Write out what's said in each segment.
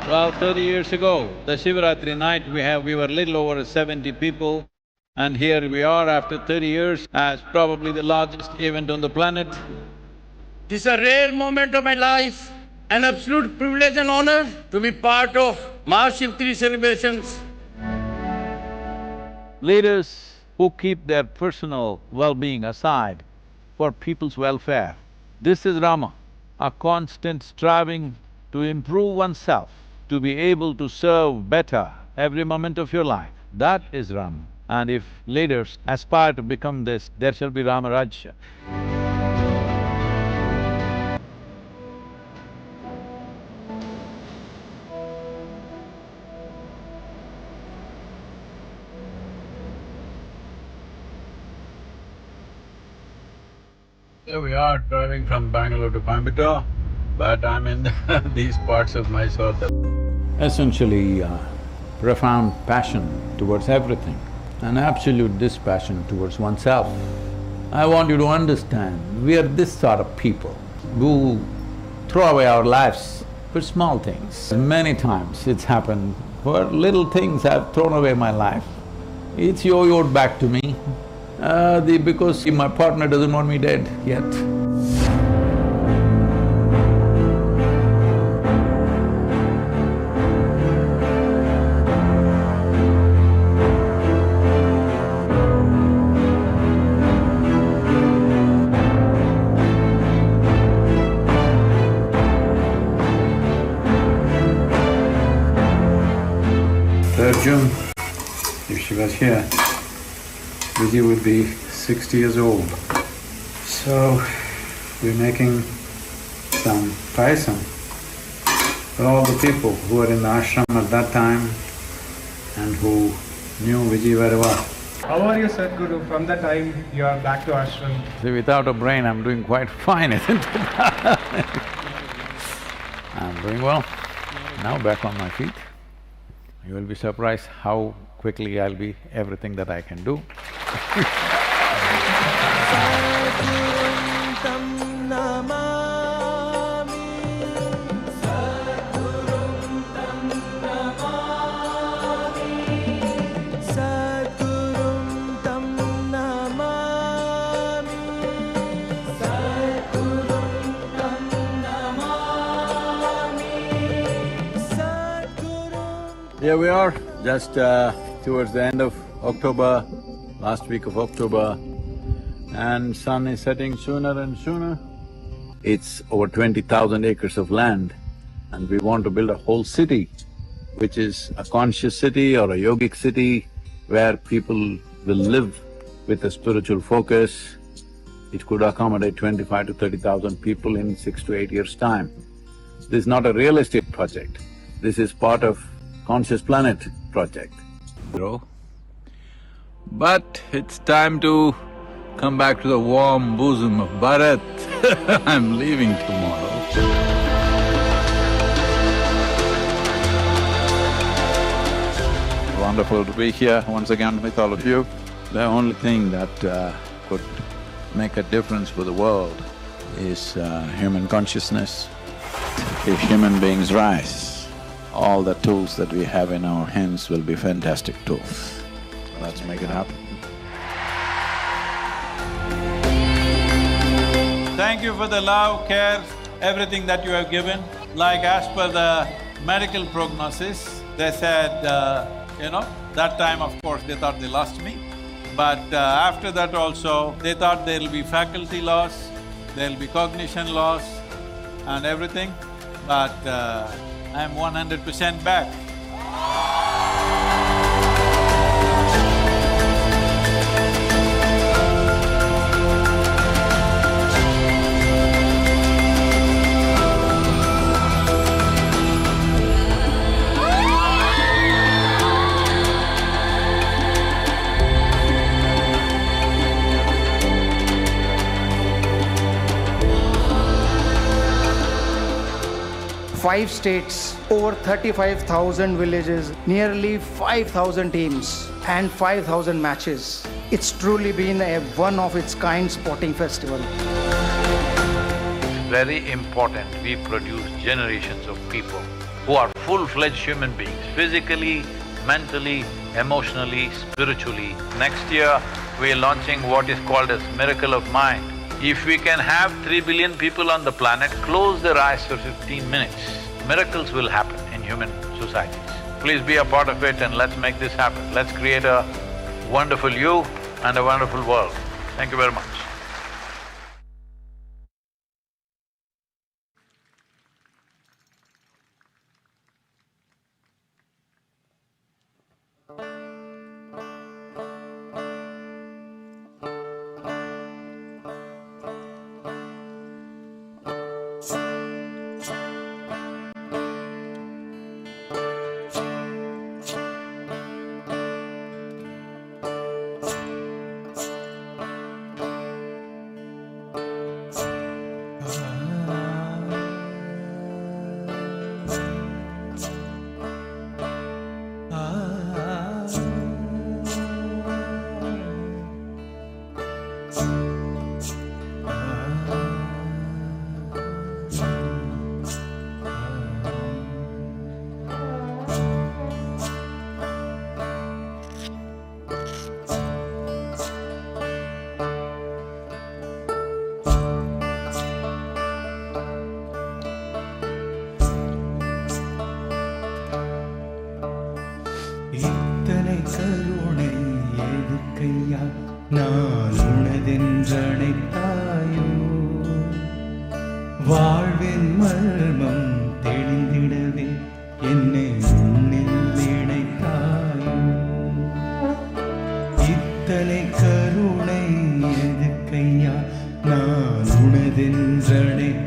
Well, 30 years ago, the Shivaratri night, we were little over 70 people, and here we are after 30 years as probably the largest event on the planet. This is a rare moment of my life, an absolute privilege and honor to be part of Mahashivratri celebrations. Leaders who keep their personal well-being aside for people's welfare. This is Rama, a constant striving to improve oneself, to be able to serve better every moment of your life. That is Rama. And if leaders aspire to become this, there shall be Rama Rajya. Here we are driving from Bangalore to Coimbatore, but I'm in these parts of Mysore. Essentially, profound passion towards everything, an absolute dispassion towards oneself. I want you to understand, we are this sort of people who throw away our lives for small things. Many times it's happened, for little things I've thrown away my life. It's yo-yoed back to me, because my partner doesn't want me dead yet. June, if she was here, Vijay would be 60 years old. So, we're making some payasam for all the people who were in the ashram at that time and who knew Vijay very well. How are you, Sadhguru, from the time you are back to ashram? See, without a brain, I'm doing quite fine, isn't it? I'm doing well. Now back on my feet. You will be surprised how quickly I'll be everything that I can do. Here we are, just towards the end of October, last week of October, and sun is setting sooner and sooner. It's over 20,000 acres of land, and we want to build a whole city, which is a conscious city or a yogic city where people will live with a spiritual focus. It could accommodate 25 to 30,000 people in 6 to 8 years' time. This is not a real estate project, this is part of Conscious Planet project. But it's time to come back to the warm bosom of Bharat. I'm leaving tomorrow. Wonderful to be here once again with all of you. The only thing that could make a difference for the world is human consciousness. If human beings rise, all the tools that we have in our hands will be fantastic tools. Let's make it happen. Thank you for the love, care, everything that you have given. Like as per the medical prognosis, they said, that time of course they thought they lost me. But after that also, they thought there'll be faculty loss, there'll be cognition loss and everything, but I'm 100% back. 5 states, over 35,000 villages, nearly 5,000 teams and 5,000 matches. It's truly been a one-of-its-kind sporting festival. Very important, we produce generations of people who are full-fledged human beings, physically, mentally, emotionally, spiritually. Next year, we're launching what is called as Miracle of Mind. If we can have 3 billion people on the planet close their eyes for 15 minutes, miracles will happen in human societies. Please be a part of it and let's make this happen. Let's create a wonderful you and a wonderful world. Thank you very much. கருணை எதுக்கையா நான் உனதென்றழைத்தாயோ வாழ்வின் மர்மம் தெளிந்திடவே என்னை உன்னில் இணைத்தாயோ இத்தனை கருணை எதுக்கையா நான் உனதென்றழைத்தாயோ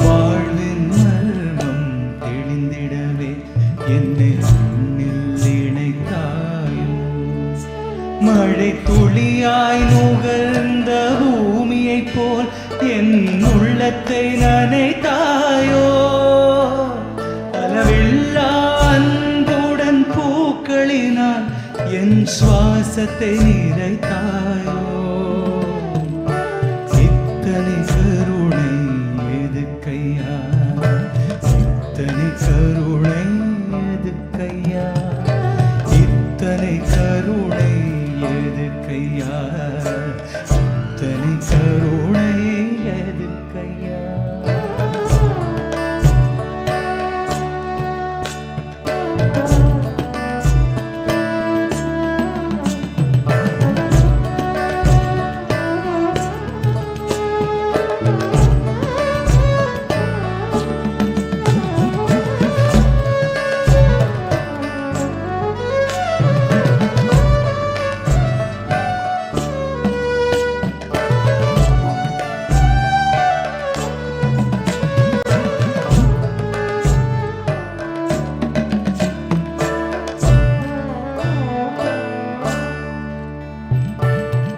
வாழ்வின் மர்மம் தெளிந்திடவே என்னை உன்னில் இணைத்தாயோ மழை துளியாய் நுகர்ந்த பூமியைப் போல் என் உள்ளத்தை நனைத்தாயோ அளவில்லா அன்புடன் பூக்களினால் என் சுவாசத்தை நிறைத்தாயோ இத்தனை கருணை எதுக்கையா இத்தனை கருணை எதுக்கையா இத்தனை கருணை எதுக்கையா இத்தனை கருணை எதுக்கையா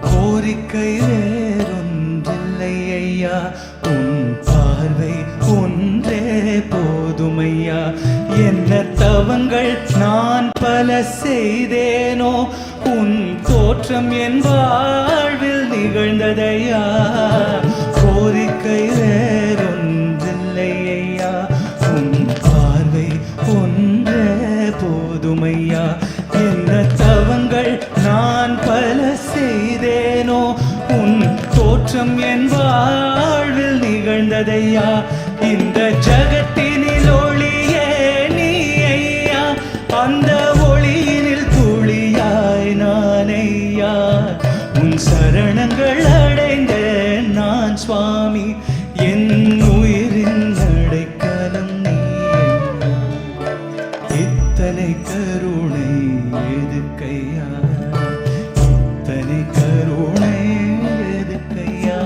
கோரிக்கை வேறொன்றில்லை ஐயா உன் பார்வை ஒன்றே போதுமையா என்ன தவங்கள் நான் பல செய்தேனோ உன் தோற்றம் என் வாழ்வில் நிகழ்ந்ததையா கோரிக்கை வேறொன்றில்லை ஐயா உன் பார்வை ஒன்றே போதுமையா என்ன தவங்கள் நான் பல செய்தேனோ உன் தோற்றம் என் வாழ்வில் நிகழ்ந்ததையா இந்த ஜகத்தினில் ஒளியே நீ ஐயா அந்த ஒளியினில் துளியாய் நான் ஐயா உன் சரணங்கள் அடைந்தேன் நான் சுவாமி என் உயிரின் அடைக்கலம் நீ இத்தனை கருணை எதுக்கையா இத்தனை கருணை எதுக்கையா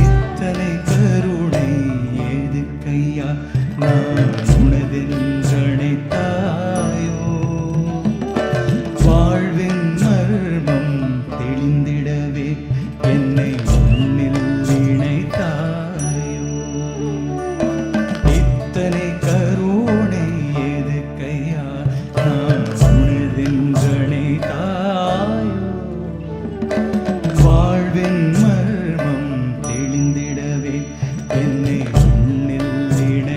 இத்தனை கருணை எதுக்கையா நான் உனதென்றழைத்தாயோ வாழ்வின் மர்மம் தெளிந்திடவே என்னை உன்னில் இணைத்தாயோ இத்தனை கருணை எதுக்கையா நான் உனதென்றழைத்தாயோ வாழ்வின் மர்மம் தெளிந்திடவே என்னை உன்னில் இணைத்தாயோ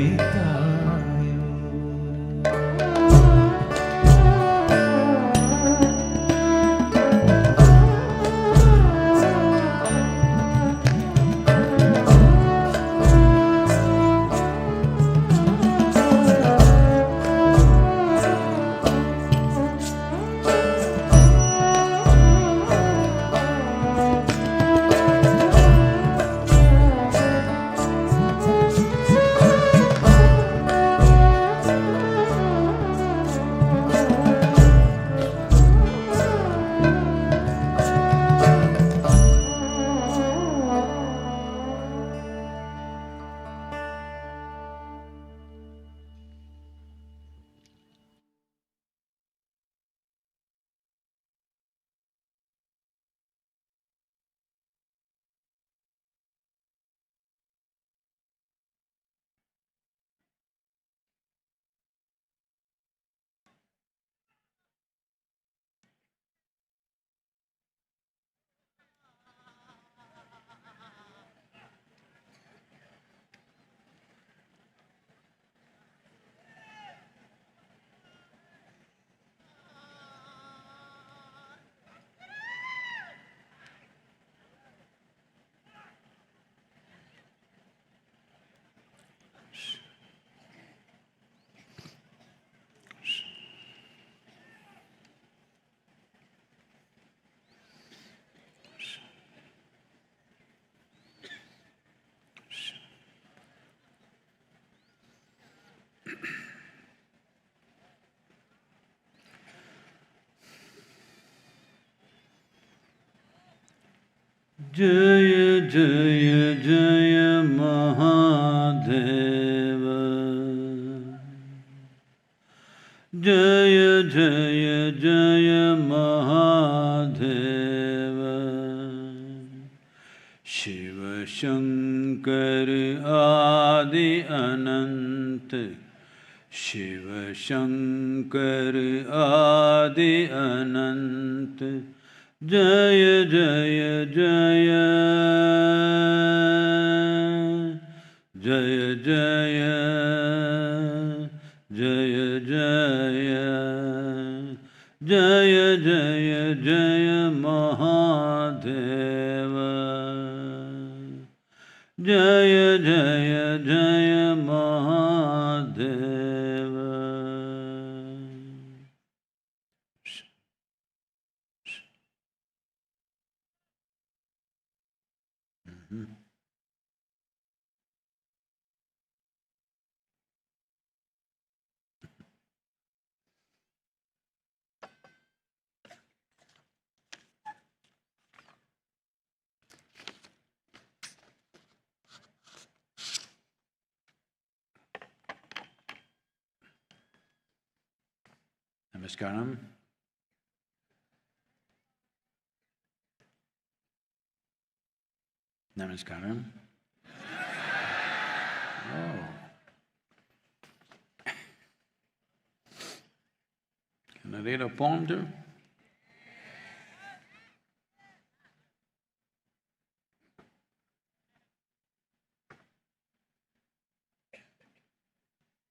Jaya Jaya Jaya Mahadeva. Jaya Jaya Jaya Mahadeva. Shiva Shankar Adi Anant. Shiva Shankar Adi Anant. Jaya Jaya Jaya. Jaya Jaya. Jaya Jaya. Jaya Jaya Jaya Mahadeva. Jaya Jaya Jaya Mahadeva. Namaskaram. Namaskaram. Oh. Can I read a poem too?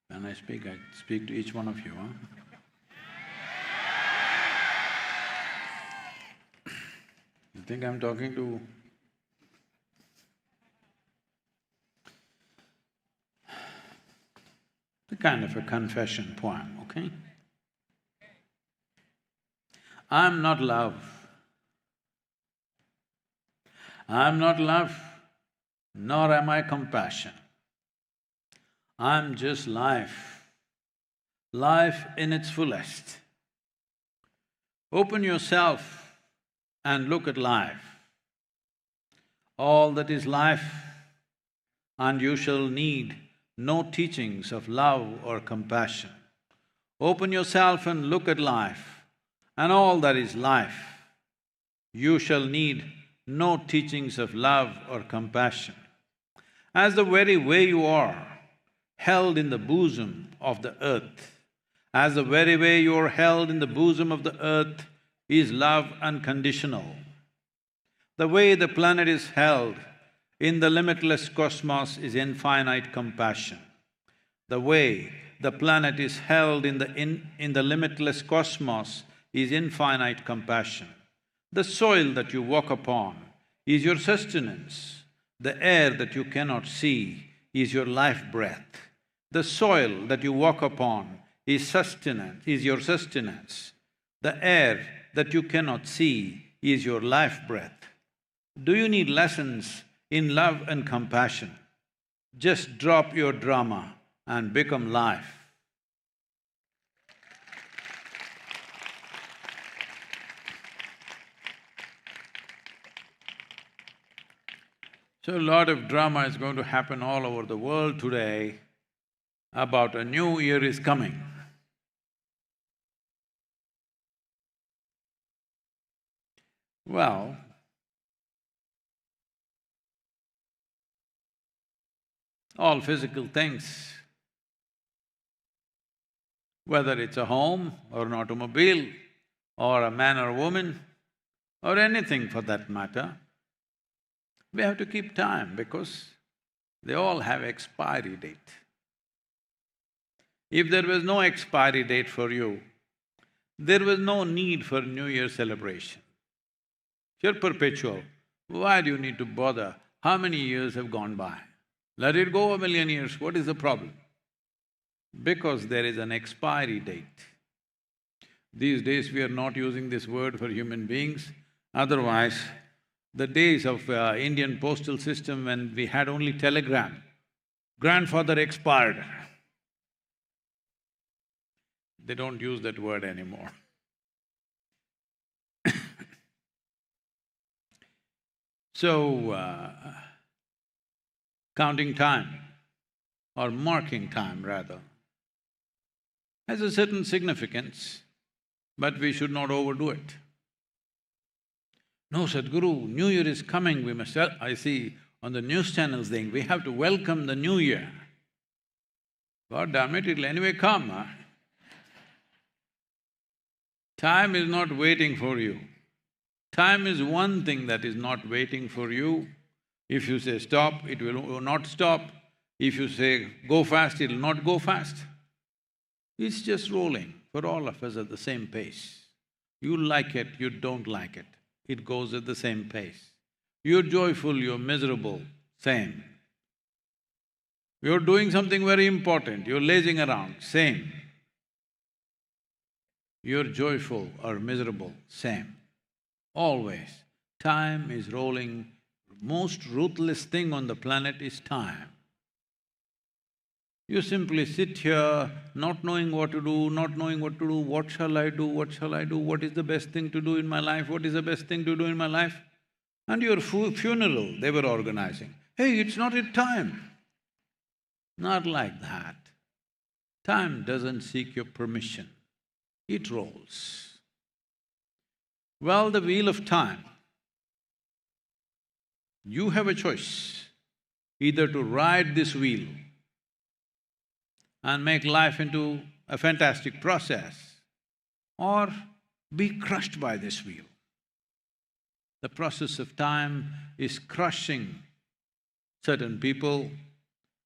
When I speak to each one of you, huh? You think I'm talking to… the kind of a confession poem, okay? I'm not love. I'm not love, nor am I compassion. I'm just life, life in its fullest. Open yourself and look at life. All that is life, and you shall need no teachings of love or compassion. Open yourself and look at life, and all that is life. You shall need no teachings of love or compassion. As the very way you are, held in the bosom of the earth, as the very way you are held in the bosom of the earth is love unconditional. The way the planet is held in the limitless cosmos is infinite compassion. The way the planet is held in the limitless cosmos is infinite compassion. The soil that you walk upon is your sustenance. The air that you cannot see is your life breath. The soil that you walk upon is sustenance, is your sustenance. The air that you cannot see is your life breath. Do you need lessons in love and compassion? Just drop your drama and become life. So a lot of drama is going to happen all over the world today about a new year is coming. Well, all physical things, whether it's a home or an automobile or a man or woman or anything for that matter, we have to keep time because they all have expiry date. If there was no expiry date for you, there was no need for New Year celebration. You're perpetual, why do you need to bother? How many years have gone by? Let it go 1,000,000 years, what is the problem? Because there is an expiry date. These days we are not using this word for human beings, otherwise the days of Indian postal system when we had only telegram, grandfather expired. They don't use that word anymore. So, counting time, or marking time rather, has a certain significance, but we should not overdo it. No, Sadhguru, New Year is coming, we must… I see on the news channels saying, we have to welcome the New Year. God damn it, it'll anyway come, huh? Time is not waiting for you. Time is one thing that is not waiting for you. If you say stop, it will not stop. If you say go fast, it'll not go fast. It's just rolling for all of us at the same pace. You like it, you don't like it, it goes at the same pace. You're joyful, you're miserable, same. You're doing something very important, you're lazing around, same. You're joyful or miserable, same. Always. Time is rolling. Most ruthless thing on the planet is time. You simply sit here, not knowing what to do, what shall I do, what shall I do, what is the best thing to do in my life, what is the best thing to do in my life? And your funeral, they were organizing. Hey, it's not yet time. Not like that. Time doesn't seek your permission, it rolls. Well, the wheel of time, you have a choice, either to ride this wheel and make life into a fantastic process, or be crushed by this wheel. The process of time is crushing certain people,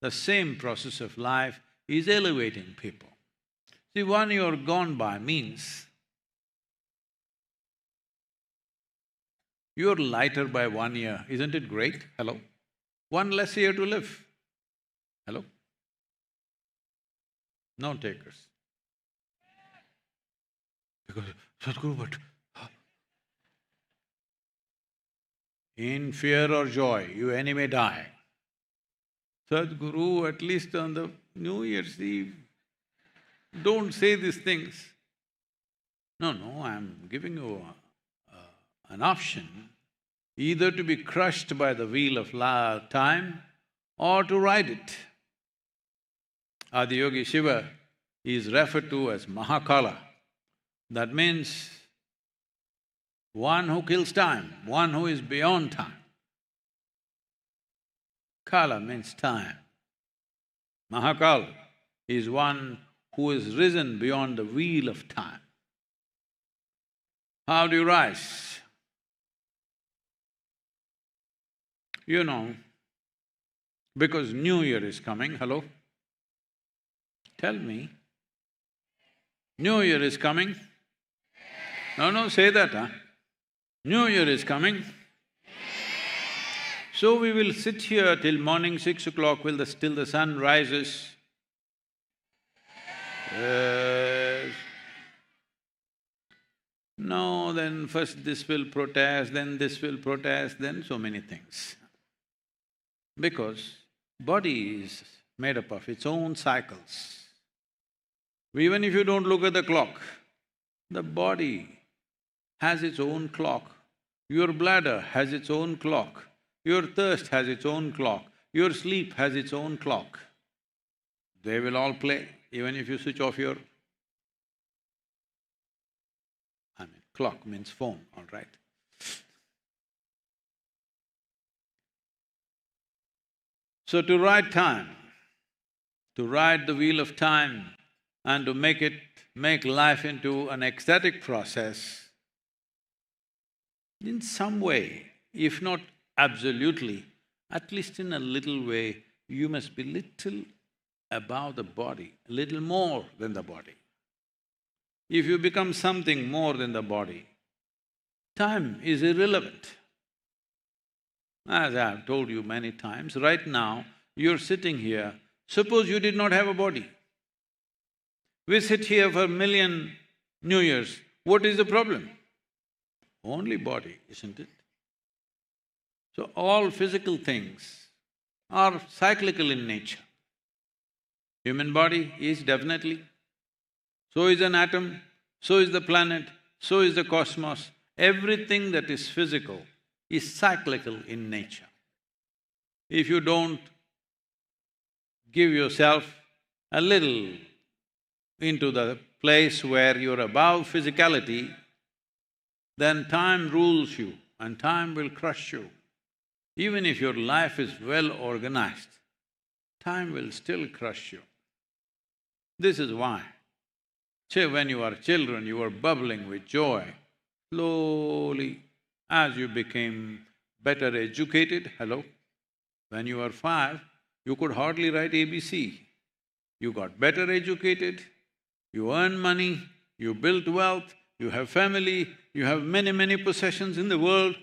the same process of life is elevating people. See, 1 year gone by means you're lighter by 1 year, isn't it great? Hello? 1 less year to live. Hello? No takers. Because, Sadhguru, but… In fear or joy, you anyway die. Sadhguru, at least on the New Year's Eve, don't say these things. No, I'm giving you an option, either to be crushed by the wheel of time or to ride it. Adiyogi Shiva is referred to as Mahakala. That means one who kills time, one who is beyond time. Kala means time. Mahakal is one who is risen beyond the wheel of time. How do you rise? You know, because New Year is coming, hello? Tell me, New Year is coming? No, say that, huh? New Year is coming. So we will sit here till morning 6 o'clock till the sun rises. Yes. No, then first this will protest, then this will protest, then so many things. Because body is made up of its own cycles. Even if you don't look at the clock, the body has its own clock. Your bladder has its own clock. Your thirst has its own clock. Your sleep has its own clock. They will all play, even if you switch off your… clock means phone, all right. So to ride time, to ride the wheel of time and to make life into an ecstatic process, in some way, if not absolutely, at least in a little way, you must be little above the body, little more than the body. If you become something more than the body, time is irrelevant. As I have told you many times, right now, you're sitting here, suppose you did not have a body. We sit here for 1,000,000 New Years, what is the problem? Only body, isn't it? So all physical things are cyclical in nature. Human body is definitely, so is an atom, so is the planet, so is the cosmos. Everything that is physical is cyclical in nature. If you don't give yourself a little into the place where you're above physicality, then time rules you and time will crush you. Even if your life is well organized, time will still crush you. This is why, when you were children, you were bubbling with joy. Slowly, as you became better educated, hello? When you were 5, you could hardly write ABC. You got better educated, you earn money, you built wealth, you have family, you have many possessions in the world,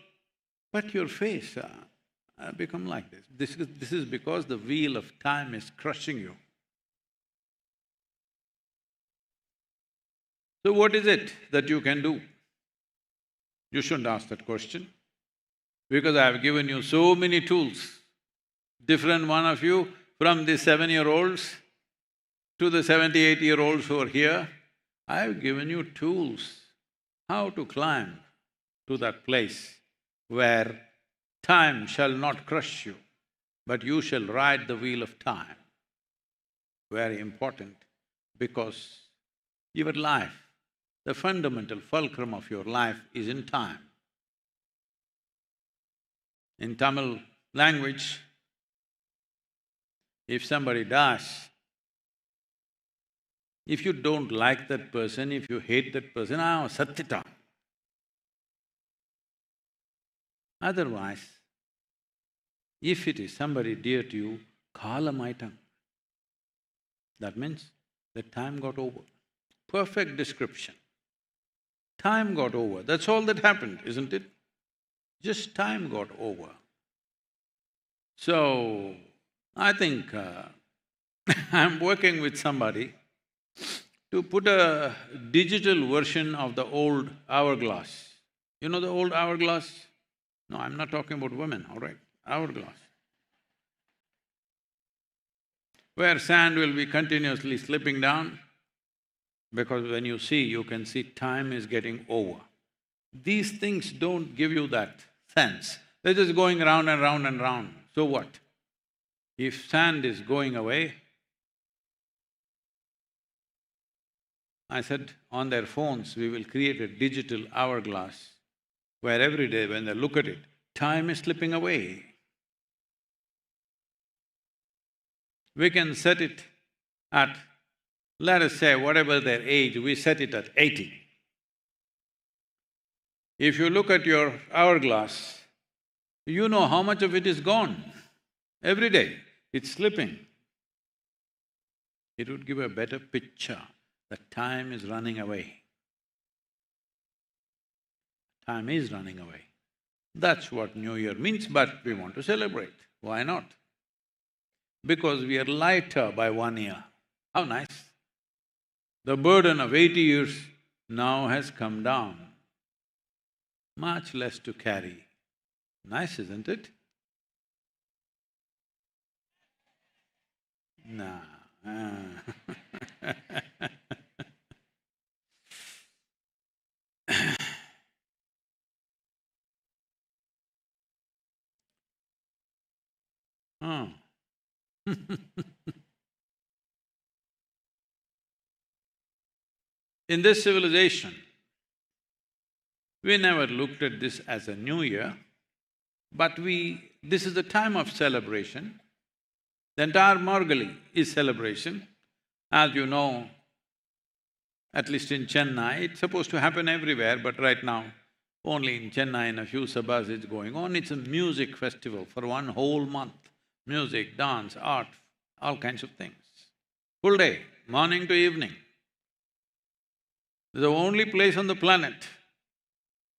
but your face become like this. This is because the wheel of time is crushing you. So what is it that you can do? You shouldn't ask that question, because I have given you so many tools. Different one of you, from the 7-year-olds to the 78-year-olds who are here, I have given you tools how to climb to that place where time shall not crush you, but you shall ride the wheel of time. Very important, because your life, the fundamental fulcrum of your life is in time. In Tamil language, if somebody dies, if you don't like that person, if you hate that person, sattita. Otherwise, if it is somebody dear to you, kalamaitam. That means that time got over. Perfect description. Time got over, that's all that happened, isn't it? Just time got over. So, I think I'm working with somebody to put a digital version of the old hourglass. You know the old hourglass? No, I'm not talking about women, all right? Hourglass. Where sand will be continuously slipping down, because when you see, you can see time is getting over. These things don't give you that sense, they're just going round and round and round. So what? If sand is going away, I said, on their phones, we will create a digital hourglass where every day when they look at it, time is slipping away. We can set it at, let us say, whatever their age, we set it at 80. If you look at your hourglass, you know how much of it is gone. Every day, it's slipping. It would give a better picture that time is running away. Time is running away. That's what New Year means, but we want to celebrate. Why not? Because we are lighter by 1 year. How nice! The burden of 80 years now has come down, much less to carry. Nice, isn't it? Nah. Oh. In this civilization, we never looked at this as a new year, but this is the time of celebration. The entire Margali is celebration. As you know, at least in Chennai, it's supposed to happen everywhere, but right now, only in Chennai, in a few sabhas it's going on. It's a music festival for 1 whole month. Music, dance, art, all kinds of things. Full day, morning to evening. It's the only place on the planet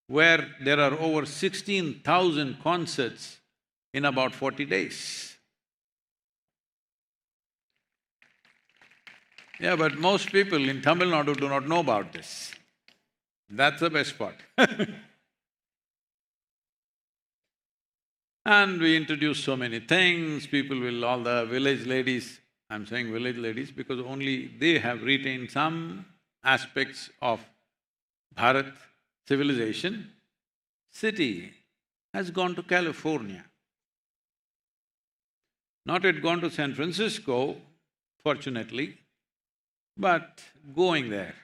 where there are over 16,000 concerts in about 40 days. Yeah, but most people in Tamil Nadu do not know about this. That's the best part. And we introduce so many things, people will… all the village ladies, I'm saying village ladies because only they have retained some aspects of Bharat civilization. City has gone to California. Not yet gone to San Francisco, fortunately, but going there.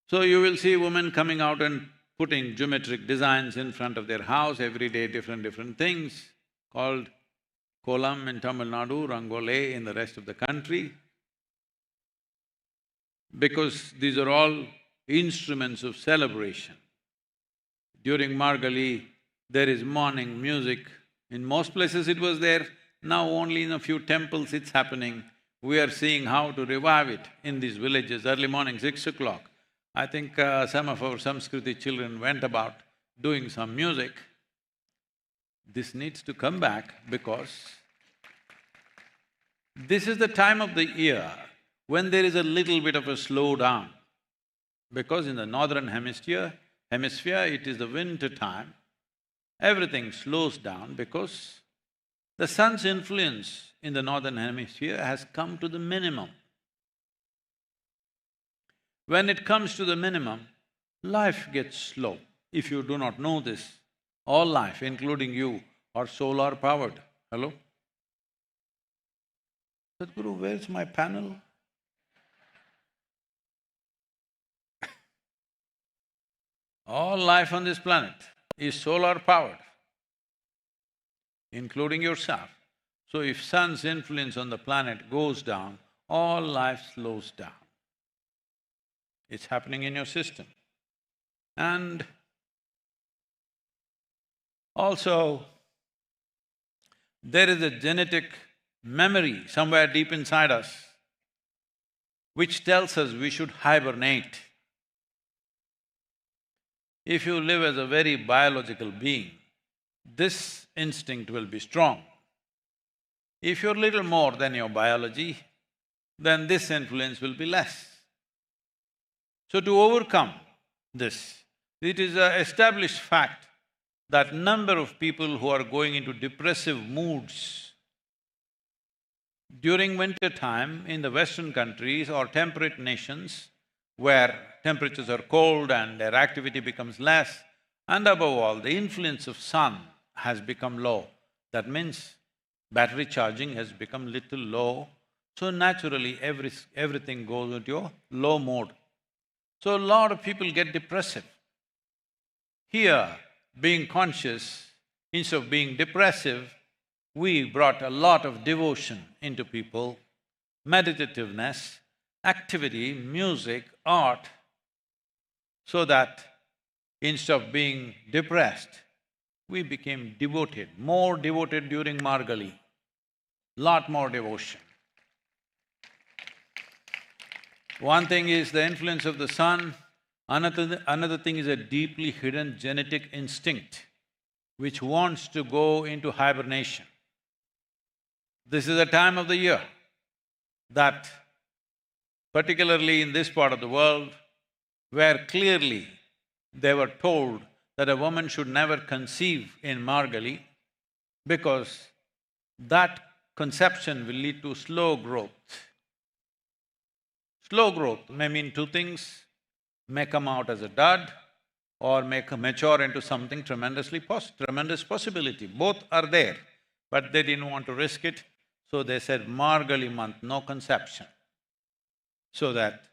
So you will see women coming out and putting geometric designs in front of their house, every day different things, called kolam in Tamil Nadu, rangole in the rest of the country, because these are all instruments of celebration. During Margali, there is morning music. In most places it was there, now only in a few temples it's happening. We are seeing how to revive it in these villages, early morning, 6 o'clock. I think some of our Samskriti children went about doing some music. This needs to come back because this is the time of the year when there is a little bit of a slowdown. Because in the northern hemisphere, it is the winter time, everything slows down because the sun's influence in the northern hemisphere has come to the minimum. When it comes to the minimum, life gets slow. If you do not know this, all life, including you, are solar powered. Hello? Sadhguru, where's my panel? All life on this planet is solar powered, including yourself. So if sun's influence on the planet goes down, all life slows down. It's happening in your system. And also, there is a genetic memory somewhere deep inside us which tells us we should hibernate. If you live as a very biological being, this instinct will be strong. If you're little more than your biology, then this influence will be less. So to overcome this, it is an established fact that number of people who are going into depressive moods during winter time in the Western countries or temperate nations where temperatures are cold and their activity becomes less, and above all, the influence of sun has become low. That means battery charging has become little low, so naturally everything goes into a low mode. So a lot of people get depressive. Here, being conscious, instead of being depressive, we brought a lot of devotion into people, meditativeness, activity, music, art, so that instead of being depressed, we became devoted, more devoted during Margali, lot more devotion. One thing is the influence of the sun, another thing is a deeply hidden genetic instinct which wants to go into hibernation. This is a time of the year that, particularly in this part of the world, where clearly they were told that a woman should never conceive in Margali because that conception will lead to slow growth. Slow growth may mean two things, may come out as a dud or may mature into something tremendous possibility. Both are there, but they didn't want to risk it, so they said Margali month, no conception, so that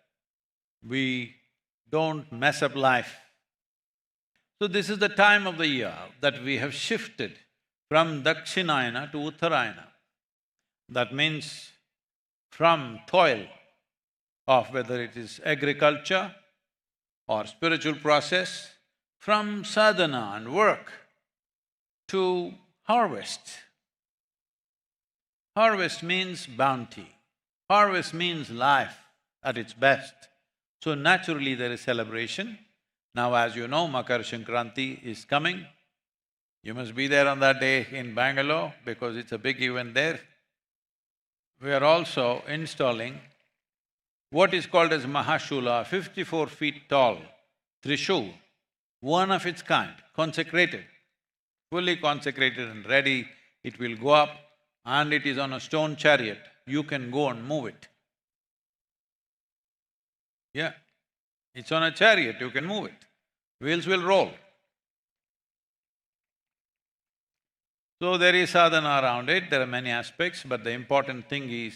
we don't mess up life. So this is the time of the year that we have shifted from Dakshinayana to Uttarayana. That means from toil of whether it is agriculture or spiritual process, from sadhana and work to harvest. Harvest means bounty, harvest means life at its best. So naturally there is celebration. Now as you know, Makar Sankranti is coming. You must be there on that day in Bangalore because it's a big event there. We are also installing what is called as Mahashula, 54 feet tall Trishul, one of its kind, consecrated, fully consecrated and ready. It will go up and it is on a stone chariot. You can go and move it. Yeah, it's on a chariot, you can move it. Wheels will roll. So there is sadhana around it, there are many aspects, but the important thing is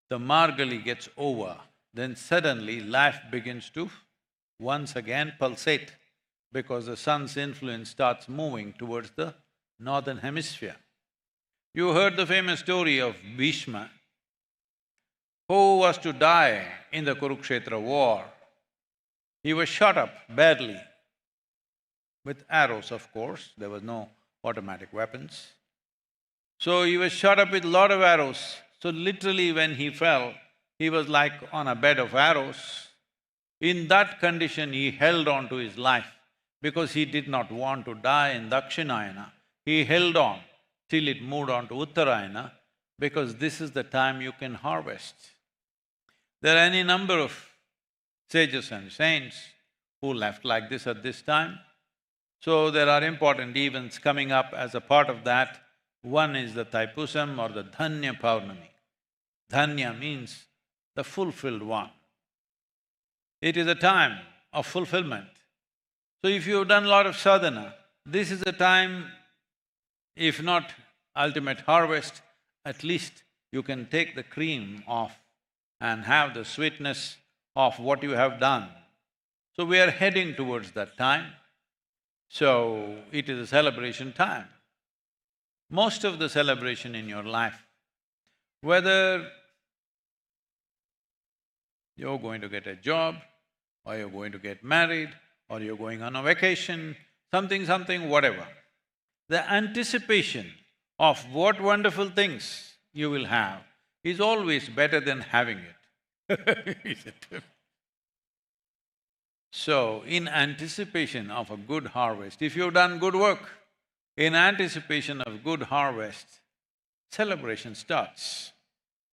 the Margali gets over, then suddenly life begins to once again pulsate because the sun's influence starts moving towards the northern hemisphere. You heard the famous story of Bhishma, who was to die in the Kurukshetra war. He was shot up badly with arrows, of course, there was no automatic weapons. So he was shot up with a lot of arrows. So literally when he fell, he was like on a bed of arrows. In that condition, he held on to his life because he did not want to die in Dakshinayana. He held on till it moved on to Uttarayana because this is the time you can harvest. There are any number of sages and saints who left like this at this time. So there are important events coming up as a part of that. One is the Taipusam or the Dhanya Paurnami. Dhanya means the fulfilled one. It is a time of fulfillment. So if you've done a lot of sadhana, this is the time, if not ultimate harvest, at least you can take the cream off and have the sweetness of what you have done. So we are heading towards that time. So it is a celebration time. Most of the celebration in your life, whether you're going to get a job, or you're going to get married, or you're going on a vacation, something, whatever, the anticipation of what wonderful things you will have is always better than having it, isn't it? So, in anticipation of a good harvest, if you've done good work, in anticipation of good harvest, celebration starts.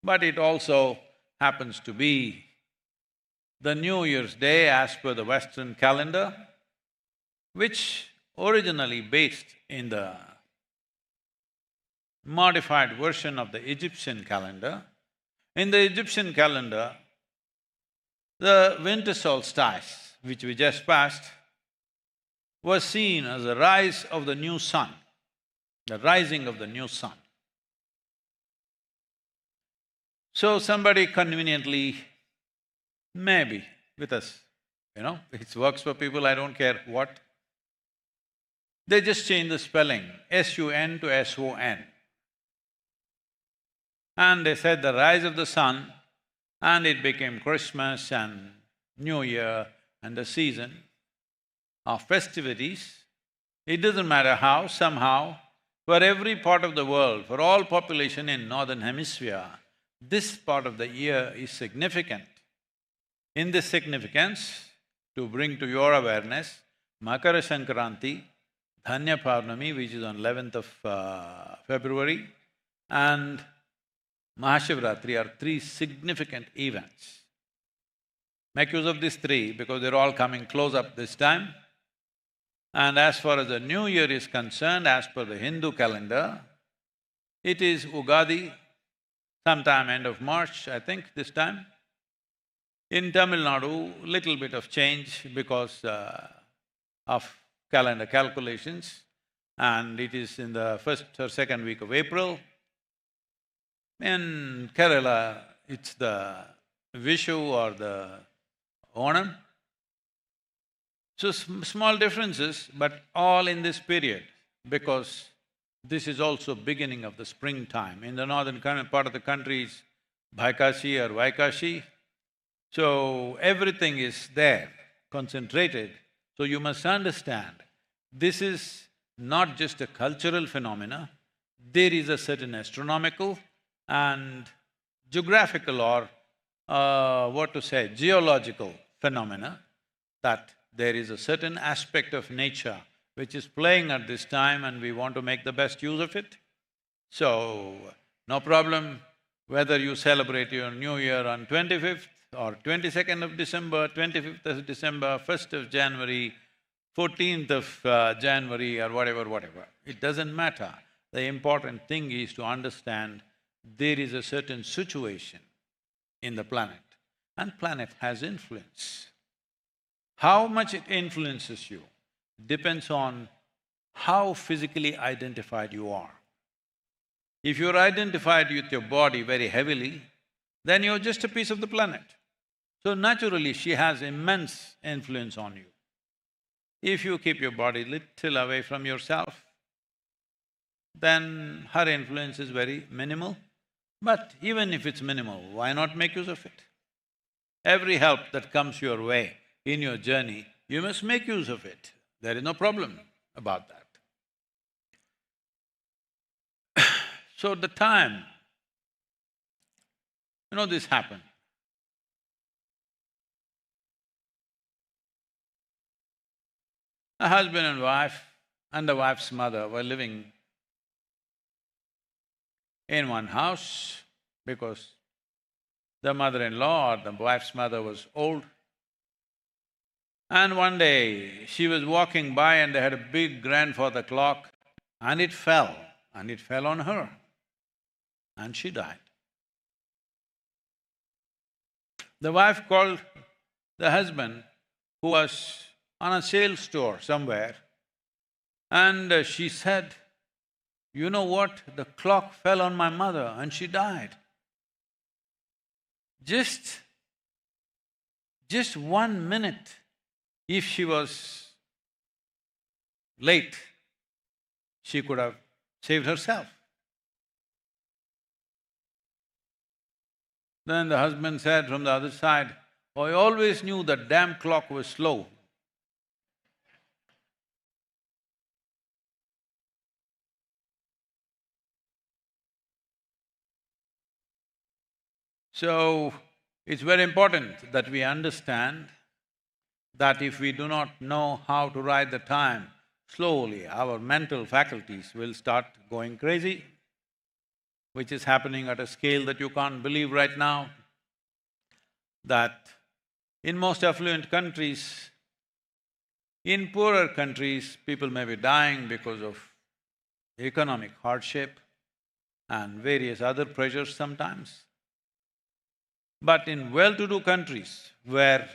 But it also happens to be the New Year's Day as per the Western calendar, which originally based in the modified version of the Egyptian calendar. In the Egyptian calendar, the winter solstice, which we just passed, was seen as the rise of the new sun, the rising of the new sun. So somebody conveniently, maybe with us, it works for people, I don't care what, they just changed the spelling, S-U-N to S-O-N. And they said the rise of the sun, and it became Christmas and New Year and the season of festivities. It doesn't matter how, somehow, for every part of the world, for all population in northern hemisphere, this part of the year is significant. In this significance, to bring to your awareness, Makara Sankranti, Dhanya Paurnami, which is on 11th of February, and Mahashivratri are three significant events. Make use of these three because they're all coming close up this time. And as far as the New Year is concerned, as per the Hindu calendar, it is Ugadi, sometime end of March, I think, this time. In Tamil Nadu, little bit of change because of calendar calculations, and it is in the first or second week of April. In Kerala, it's the Vishu or the Onam. So small differences, but all in this period, because this is also beginning of the springtime. In the northern part of the country is Bhaikashi or Vaikashi, so everything is there, concentrated. So you must understand, this is not just a cultural phenomena, there is a certain astronomical and geographical or geological phenomena, that there is a certain aspect of nature which is playing at this time and we want to make the best use of it. So, no problem whether you celebrate your New Year on 25th or 22nd of December, 25th of December, 1st of January, 14th of January or whatever. It doesn't matter. The important thing is to understand there is a certain situation in the planet, and planet has influence. How much it influences you depends on how physically identified you are. If you're identified with your body very heavily, then you're just a piece of the planet. So naturally, she has immense influence on you. If you keep your body little away from yourself, then her influence is very minimal. But even if it's minimal, why not make use of it? Every help that comes your way in your journey, you must make use of it. There is no problem about that. So the time, this happened. A husband and wife and the wife's mother were living in one house because the mother-in-law or the wife's mother was old. And one day, she was walking by and they had a big grandfather clock and it fell on her and she died. The wife called the husband, who was on a sales tour somewhere, and she said, "You know what? The clock fell on my mother and she died." Just 1 minute, if she was late, she could have saved herself. Then the husband said from the other side, "I always knew that damn clock was slow." So, it's very important that we understand that if we do not know how to ride the time, slowly our mental faculties will start going crazy, which is happening at a scale that you can't believe right now. That in most affluent countries, in poorer countries, people may be dying because of economic hardship and various other pressures sometimes. But in well-to-do countries where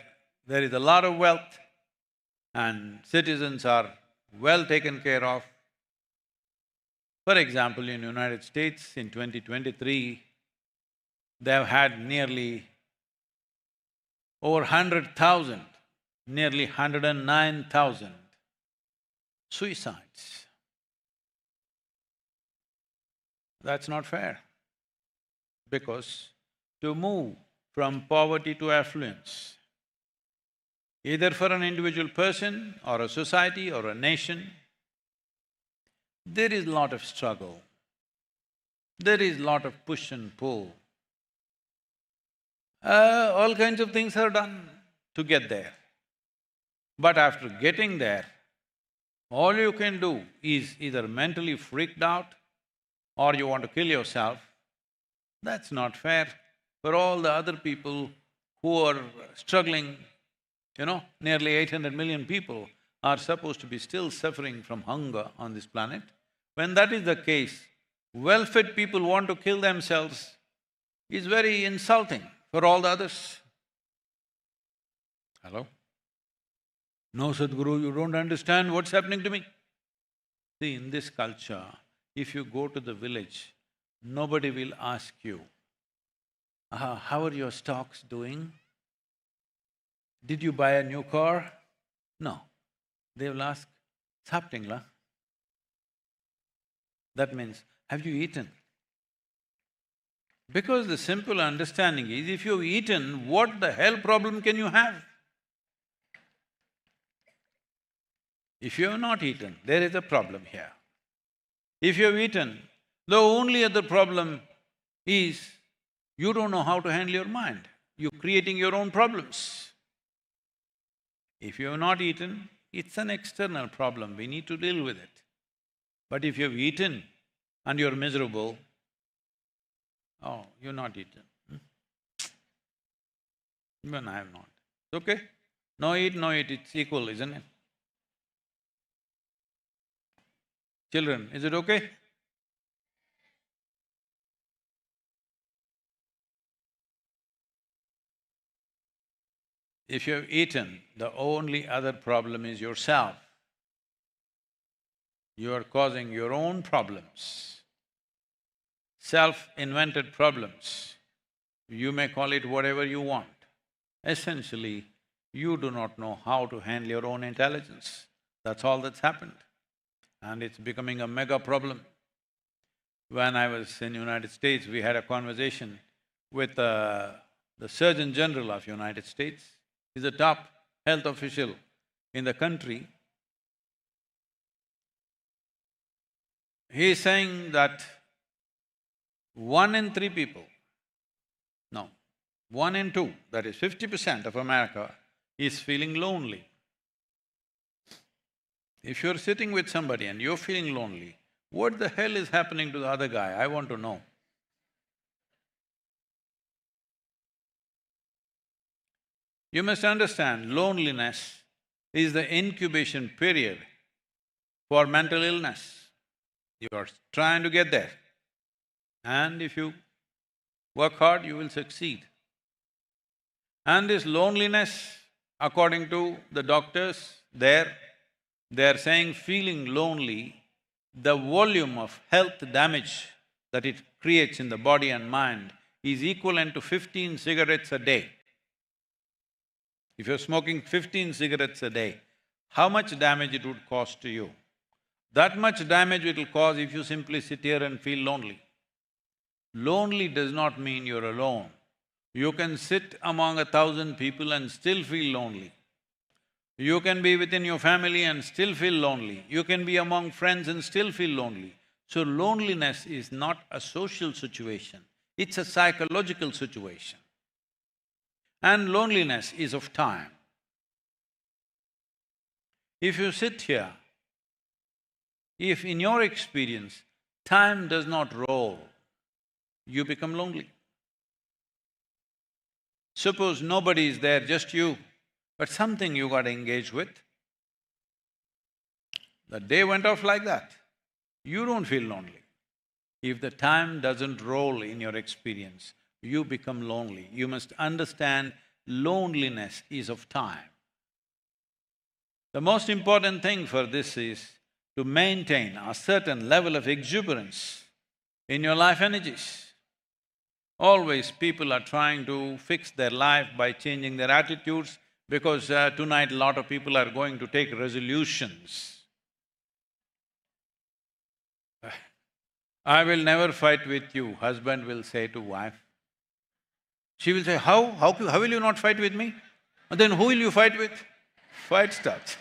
there is a lot of wealth and citizens are well taken care of, for example, in United States in 2023, they have had nearly over 100,000, nearly 109,000 suicides. That's not fair, because to move from poverty to affluence, either for an individual person or a society or a nation, there is a lot of struggle, there is a lot of push and pull. All kinds of things are done to get there. But after getting there, all you can do is either mentally freaked out or you want to kill yourself. That's not fair for all the other people who are struggling. Nearly 800 million people are supposed to be still suffering from hunger on this planet. When that is the case, well-fed people want to kill themselves is very insulting for all the others. Hello? No, Sadhguru, you don't understand what's happening to me. See, in this culture, if you go to the village, nobody will ask you, how are your stocks doing? Did you buy a new car? No. They will ask, "Saptingla?" That means, have you eaten? Because the simple understanding is, if you've eaten, what the hell problem can you have? If you have not eaten, there is a problem here. If you have eaten, the only other problem is you don't know how to handle your mind. You're creating your own problems. If you have not eaten, it's an external problem, we need to deal with it. But if you have eaten and you're miserable, oh, you're not eaten. Even I have not. It's okay. No eat, it's equal, isn't it? Children, is it okay? If you have eaten, the only other problem is yourself. You are causing your own problems, self-invented problems. You may call it whatever you want. Essentially, you do not know how to handle your own intelligence. That's all that's happened. And it's becoming a mega problem. When I was in United States, we had a conversation with the Surgeon General of United States. He's a top health official in the country. He is saying that 1 in 3 people, no, 1 in 2, that is 50% of America is feeling lonely. If you're sitting with somebody and you're feeling lonely, what the hell is happening to the other guy? I want to know. You must understand, loneliness is the incubation period for mental illness. You are trying to get there. And if you work hard, you will succeed. And this loneliness, according to the doctors, they're saying feeling lonely, the volume of health damage that it creates in the body and mind is equivalent to 15 cigarettes a day. If you're smoking 15 cigarettes a day, how much damage it would cause to you? That much damage it will cause if you simply sit here and feel lonely. Lonely does not mean you're alone. You can sit among 1,000 people and still feel lonely. You can be within your family and still feel lonely. You can be among friends and still feel lonely. So loneliness is not a social situation, it's a psychological situation. And loneliness is of time. If you sit here, if in your experience time does not roll, you become lonely. Suppose nobody is there, just you, but something you got engaged with. The day went off like that. You don't feel lonely. If the time doesn't roll in your experience, you become lonely. You must understand loneliness is of time. The most important thing for this is to maintain a certain level of exuberance in your life energies. Always people are trying to fix their life by changing their attitudes, because tonight a lot of people are going to take resolutions. I will never fight with you, husband will say to wife. She will say, how will you not fight with me? And then who will you fight with? Fight starts.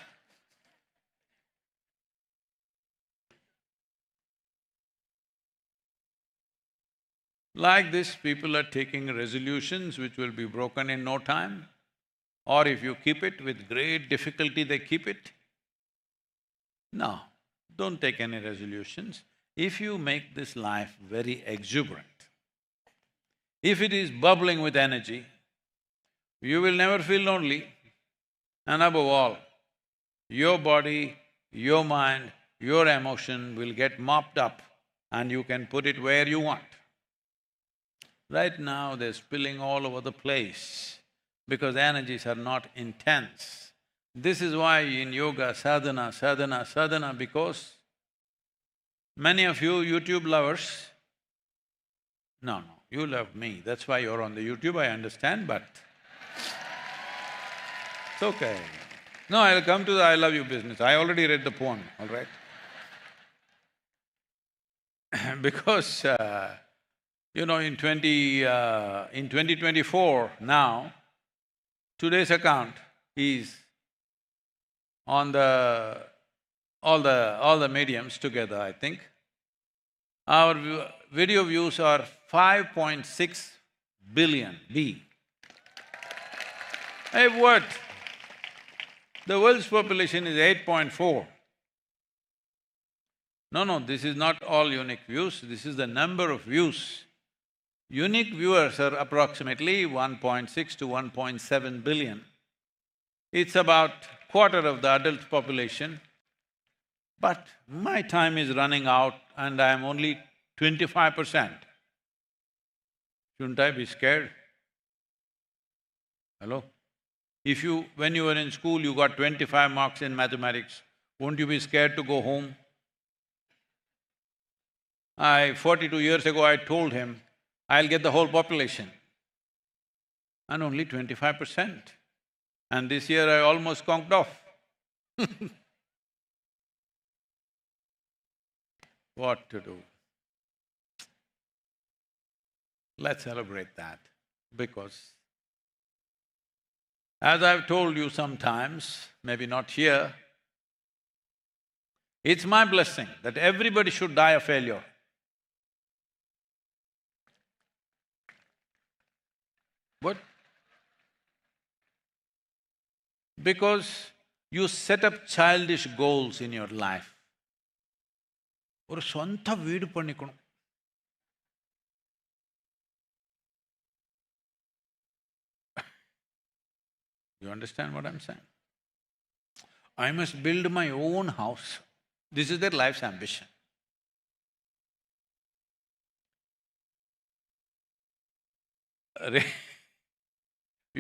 Like this, people are taking resolutions which will be broken in no time, or if you keep it, with great difficulty they keep it. No, don't take any resolutions. If you make this life very exuberant, if it is bubbling with energy, you will never feel lonely. And above all, your body, your mind, your emotion will get mopped up and you can put it where you want. Right now, they're spilling all over the place because energies are not intense. This is why in yoga, sadhana, sadhana, sadhana, because many of you YouTube lovers, no, you love me, that's why you're on the YouTube, I understand, but it's okay. No, I'll come to the I love you business. I already read the poem, all right? Because you know, in 2024 now, today's account is on all the mediums together, I think. Our video views are 5.6 billion, B. Hey, what? The world's population is 8.4. No, this is not all unique views, this is the number of views. Unique viewers are approximately 1.6 to 1.7 billion. It's about quarter of the adult population. But my time is running out and I'm only 25%. Shouldn't I be scared? Hello? When you were in school, you got 25 marks in mathematics, won't you be scared to go home? 42 years ago I told him, I'll get the whole population, and only 25%. And this year I almost conked off. What to do? Let's celebrate that, because as I've told you sometimes, maybe not here, it's my blessing that everybody should die a failure. What? Because you set up childish goals in your life. ஒரு சொந்த வீடு பண்ணிக்கணும். You understand what I'm saying? I must build my own house. This is their life's ambition.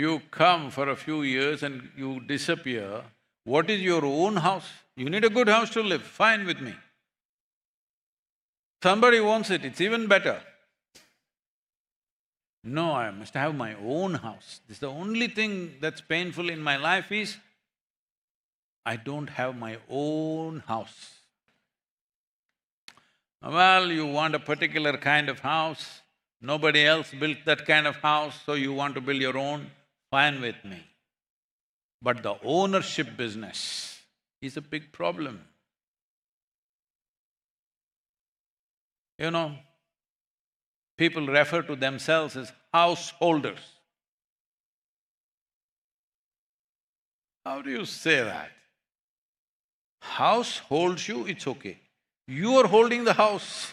You come for a few years and you disappear. What is your own house? You need a good house to live, fine with me. Somebody wants it, it's even better. No, I must have my own house. This is the only thing that's painful in my life is, I don't have my own house. Well, you want a particular kind of house, nobody else built that kind of house, so you want to build your own, fine with me. But the ownership business is a big problem. You know, people refer to themselves as householders. How do you say that? House holds you, it's okay. You are holding the house.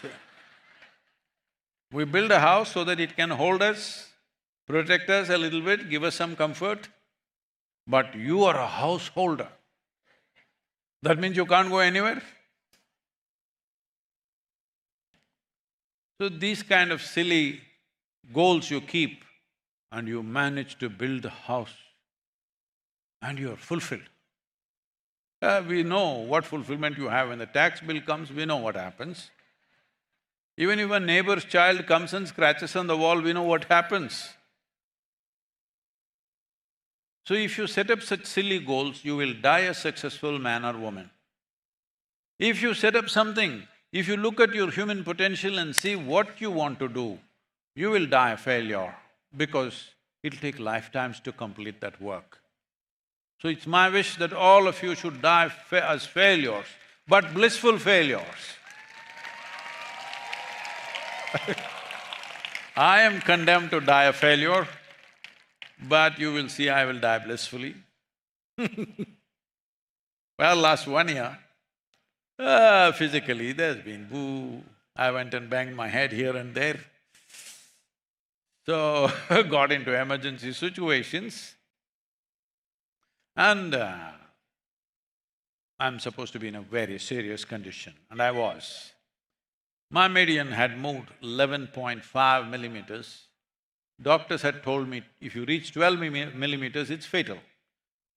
We build a house so that it can hold us, protect us a little bit, give us some comfort, but you are a householder. That means you can't go anywhere. So these kind of silly goals you keep and you manage to build a house and you're fulfilled. We know what fulfillment you have. When the tax bill comes, we know what happens. Even if a neighbor's child comes and scratches on the wall, we know what happens. So if you set up such silly goals, you will die a successful man or woman. If you set up something, if you look at your human potential and see what you want to do, you will die a failure because it'll take lifetimes to complete that work. So it's my wish that all of you should die as failures, but blissful failures. I am condemned to die a failure, but you will see I will die blissfully. Well, last 1 year, physically there's been boo, I went and banged my head here and there. So, got into emergency situations and I'm supposed to be in a very serious condition, and I was. My median had moved 11.5 millimeters. Doctors had told me, if you reach 12 millimeters, it's fatal.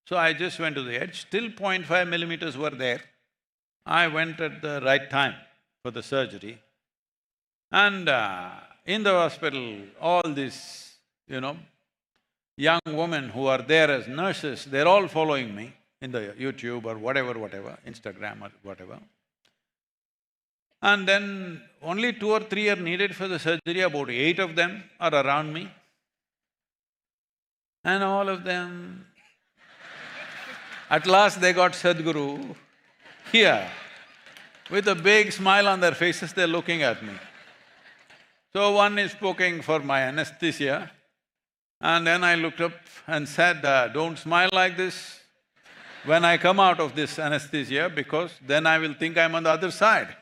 So I just went to the edge, still 0.5 millimeters were there. I went at the right time for the surgery. And in the hospital, all these, young women who are there as nurses, they're all following me in the YouTube or whatever, Instagram or whatever. And then only 2 or 3 are needed for the surgery, about 8 of them are around me. And all of them, at last they got Sadhguru here. With a big smile on their faces, they're looking at me. So one is poking for my anesthesia, and then I looked up and said, don't smile like this when I come out of this anesthesia, because then I will think I'm on the other side.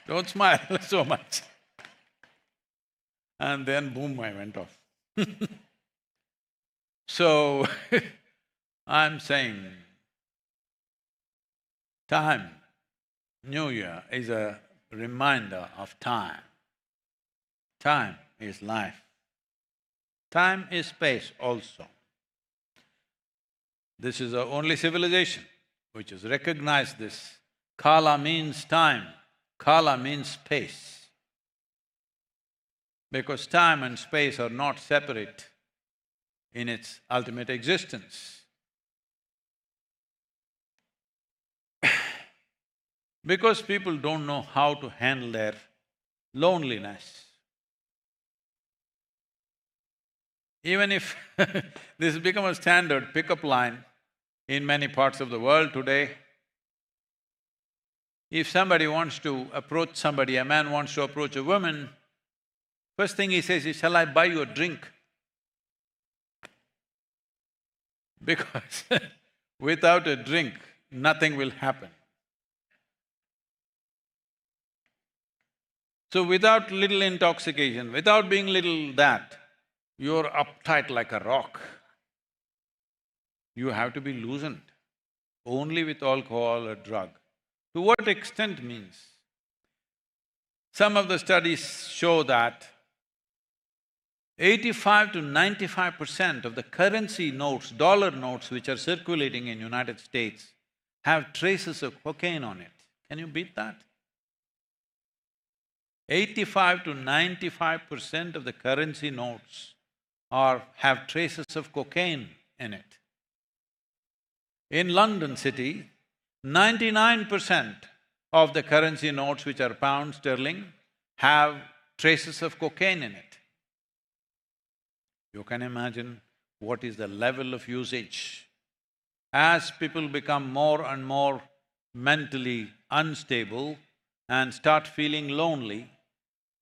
Don't smile so much. And then boom, I went off. So, I'm saying, time, New Year is a reminder of time. Time is life. Time is space also. This is the only civilization which has recognized this. Kala means time. Kala means space, because time and space are not separate in its ultimate existence. Because people don't know how to handle their loneliness. Even if this has become a standard pickup line in many parts of the world today, if somebody wants to approach somebody, a man wants to approach a woman, first thing he says is, "Shall I buy you a drink?" Because without a drink, nothing will happen. So without little intoxication, without being little that, you're uptight like a rock. You have to be loosened, only with alcohol or drug. To what extent means? Some of the studies show that 85 to 95% of the currency notes, dollar notes which are circulating in United States have traces of cocaine on it. Can you beat that? 85 to 95% of the currency notes have traces of cocaine in it. In London city, 99% of the currency notes which are pound sterling have traces of cocaine in it. You can imagine what is the level of usage. As people become more and more mentally unstable and start feeling lonely,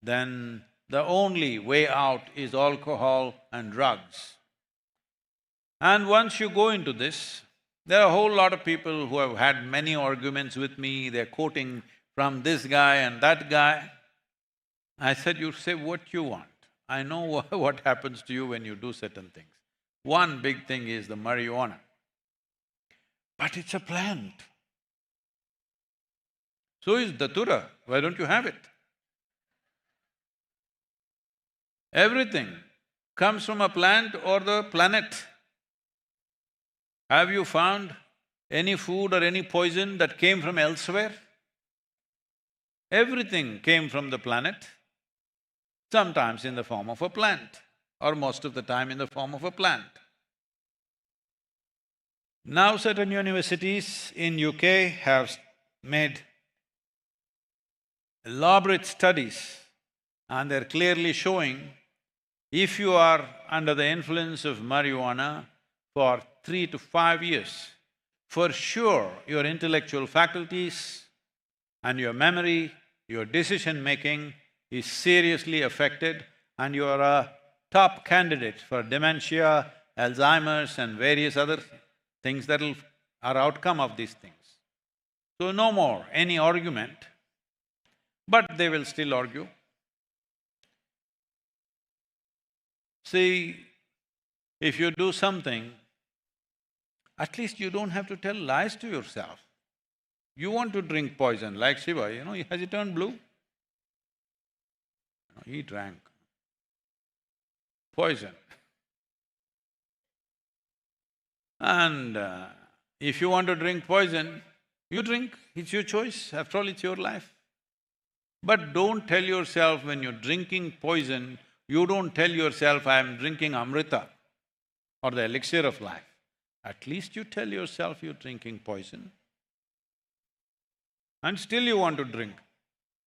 then the only way out is alcohol and drugs. And once you go into this, there are a whole lot of people who have had many arguments with me, they're quoting from this guy and that guy. I said, "You say what you want. I know what happens to you when you do certain things. One big thing is the marijuana. But it's a plant. So is datura, why don't you have it? Everything comes from a plant or the planet. Have you found any food or any poison that came from elsewhere? Everything came from the planet, sometimes in the form of a plant, or most of the time in the form of a plant. Now certain universities in UK have made elaborate studies and they're clearly showing if you are under the influence of marijuana for 3 to 5 years, for sure your intellectual faculties and your memory, your decision-making is seriously affected and you are a top candidate for dementia, Alzheimer's and various other things are outcome of these things. So no more any argument, but they will still argue. See, if you do something, at least you don't have to tell lies to yourself. You want to drink poison, like Shiva, has he turned blue? No, he drank poison. And if you want to drink poison, you drink, it's your choice, after all it's your life. But don't tell yourself when you're drinking poison, you don't tell yourself, "I am drinking Amrita or the elixir of life." At least you tell yourself you're drinking poison. And still you want to drink.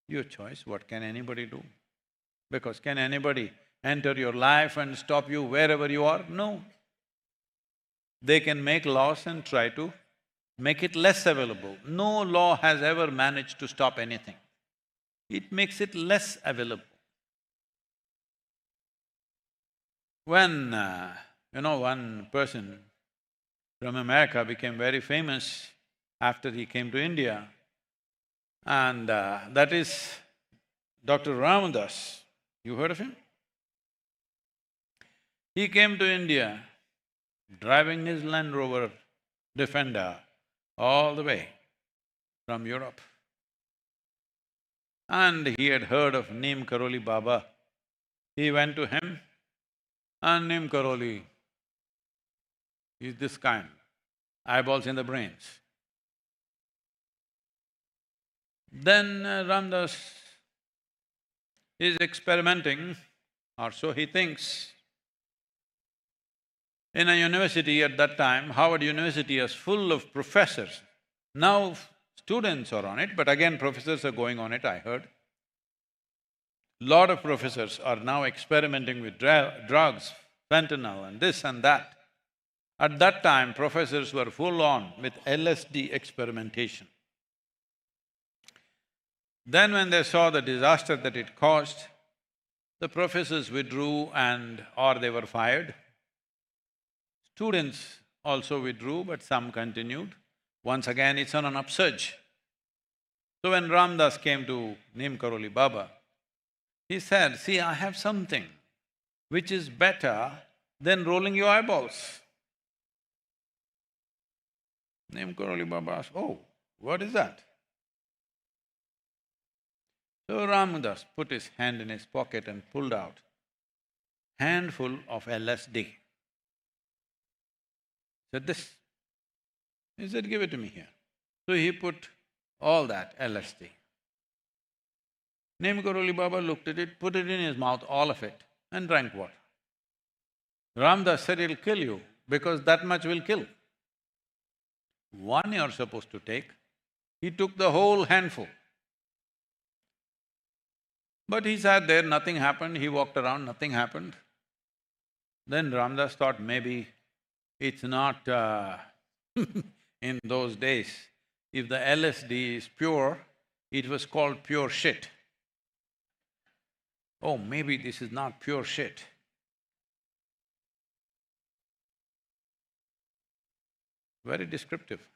Your choice, what can anybody do? Because can anybody enter your life and stop you wherever you are? No. They can make laws and try to make it less available. No law has ever managed to stop anything. It makes it less available. When, one person from America became very famous after he came to India, and that is Dr. Ramadas. You heard of him? He came to India driving his Land Rover Defender all the way from Europe. And he had heard of Neem Karoli Baba. He went to him, and Neem Karoli is this kind, eyeballs in the brains. Then Ramdas is experimenting, or so he thinks. In a university at that time, Harvard University is full of professors. Now students are on it, but again professors are going on it, I heard. Lot of professors are now experimenting with drugs, fentanyl and this and that. At that time, professors were full on with LSD experimentation. Then when they saw the disaster that it caused, the professors withdrew or they were fired. Students also withdrew, but some continued. Once again, it's on an upsurge. So when Ramdas came to Neem Karoli Baba, he said, "See, I have something which is better than rolling your eyeballs." Neem Karoli Baba asked, "Oh, what is that?" So Ramdas put his hand in his pocket and pulled out handful of LSD. Said, "This." He said, "Give it to me here." So he put all that LSD. Neem Karoli Baba looked at it, put it in his mouth, all of it, and drank water. Ramdas said, "It'll kill you, because that much will kill. One you're supposed to take." He took the whole handful. But he sat there, nothing happened, he walked around, nothing happened. Then Ramdas thought maybe it's not in those days, if the LSD is pure, it was called pure shit. Oh, maybe this is not pure shit. Very descriptive.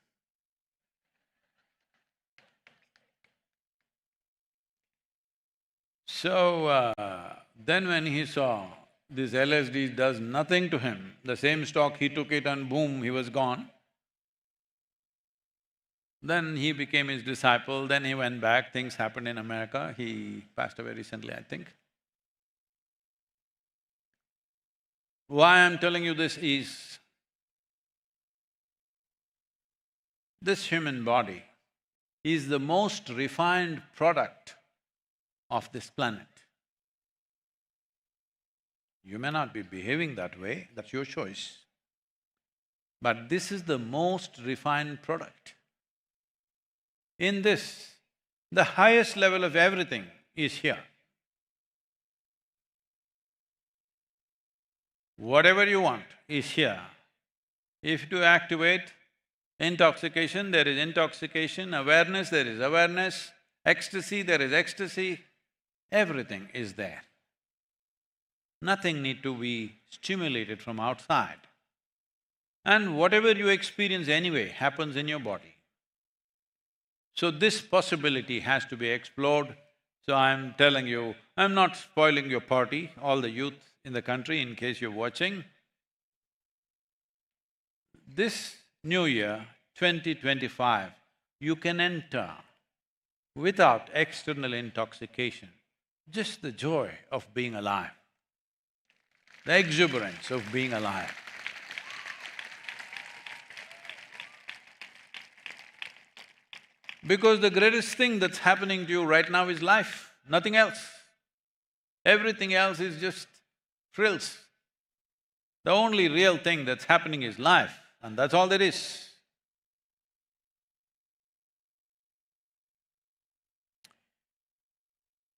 So, then when he saw this LSD does nothing to him, the same stock he took it and boom, he was gone. Then he became his disciple, then he went back, things happened in America, he passed away recently, I think. Why I'm telling you this is, this human body is the most refined product of this planet. You may not be behaving that way, that's your choice. But this is the most refined product. In this, the highest level of everything is here. Whatever you want is here. If you activate intoxication, there is intoxication, awareness, there is awareness, ecstasy, there is ecstasy, everything is there. Nothing need to be stimulated from outside. And whatever you experience anyway happens in your body. So this possibility has to be explored. So I'm telling you, I'm not spoiling your party, all the youth in the country, in case you're watching. This new year, 2025, you can enter without external intoxication, just the joy of being alive, the exuberance of being alive. Because the greatest thing that's happening to you right now is life, nothing else. Everything else is just frills. The only real thing that's happening is life, and that's all there is.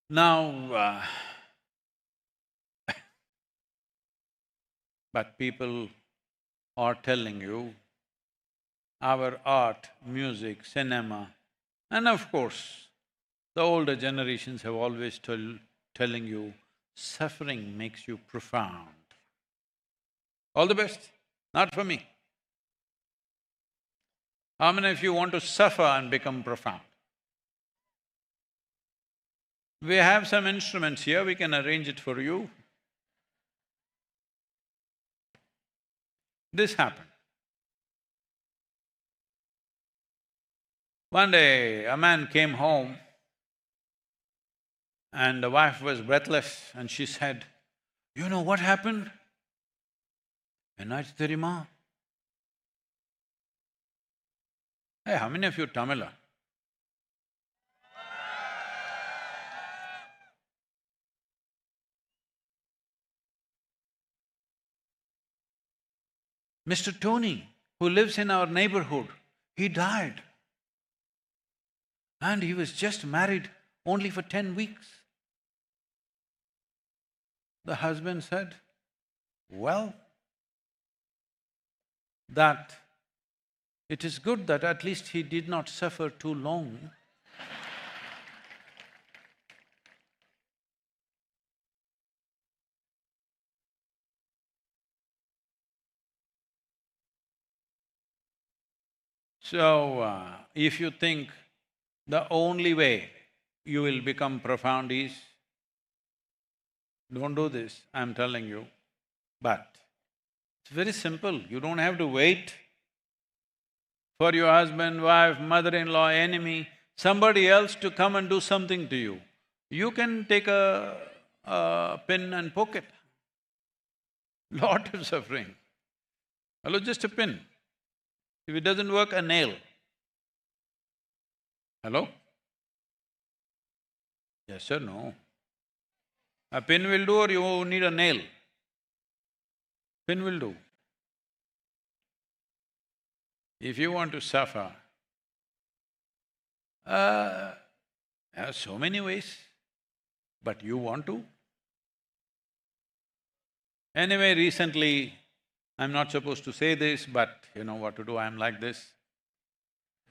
Now, but people are telling you, our art, music, cinema, and of course, the older generations have always telling you, suffering makes you profound. All the best, not for me. How many of you want to suffer and become profound? We have some instruments here, we can arrange it for you. This happened. One day, a man came home and the wife was breathless and she said, "You know what happened?" "Ennachu theriyuma?" Hey, how many of you Tamil? Mr. Tony, who lives in our neighborhood, he died. And he was just married only for 10 weeks. The husband said, well, that it is good that at least he did not suffer too long. So, if you think the only way you will become profound is, don't do this, I'm telling you. But it's very simple, you don't have to wait for your husband, wife, mother-in-law, enemy, somebody else to come and do something to you. You can take a pin and poke it. Lot of suffering. Hello, just a pin. If it doesn't work, a nail. Hello? Yes or no? A pin will do or you need a nail? Pin will do. If you want to suffer, there are so many ways, but you want to? Anyway, recently, I'm not supposed to say this, but you know what to do, I'm like this.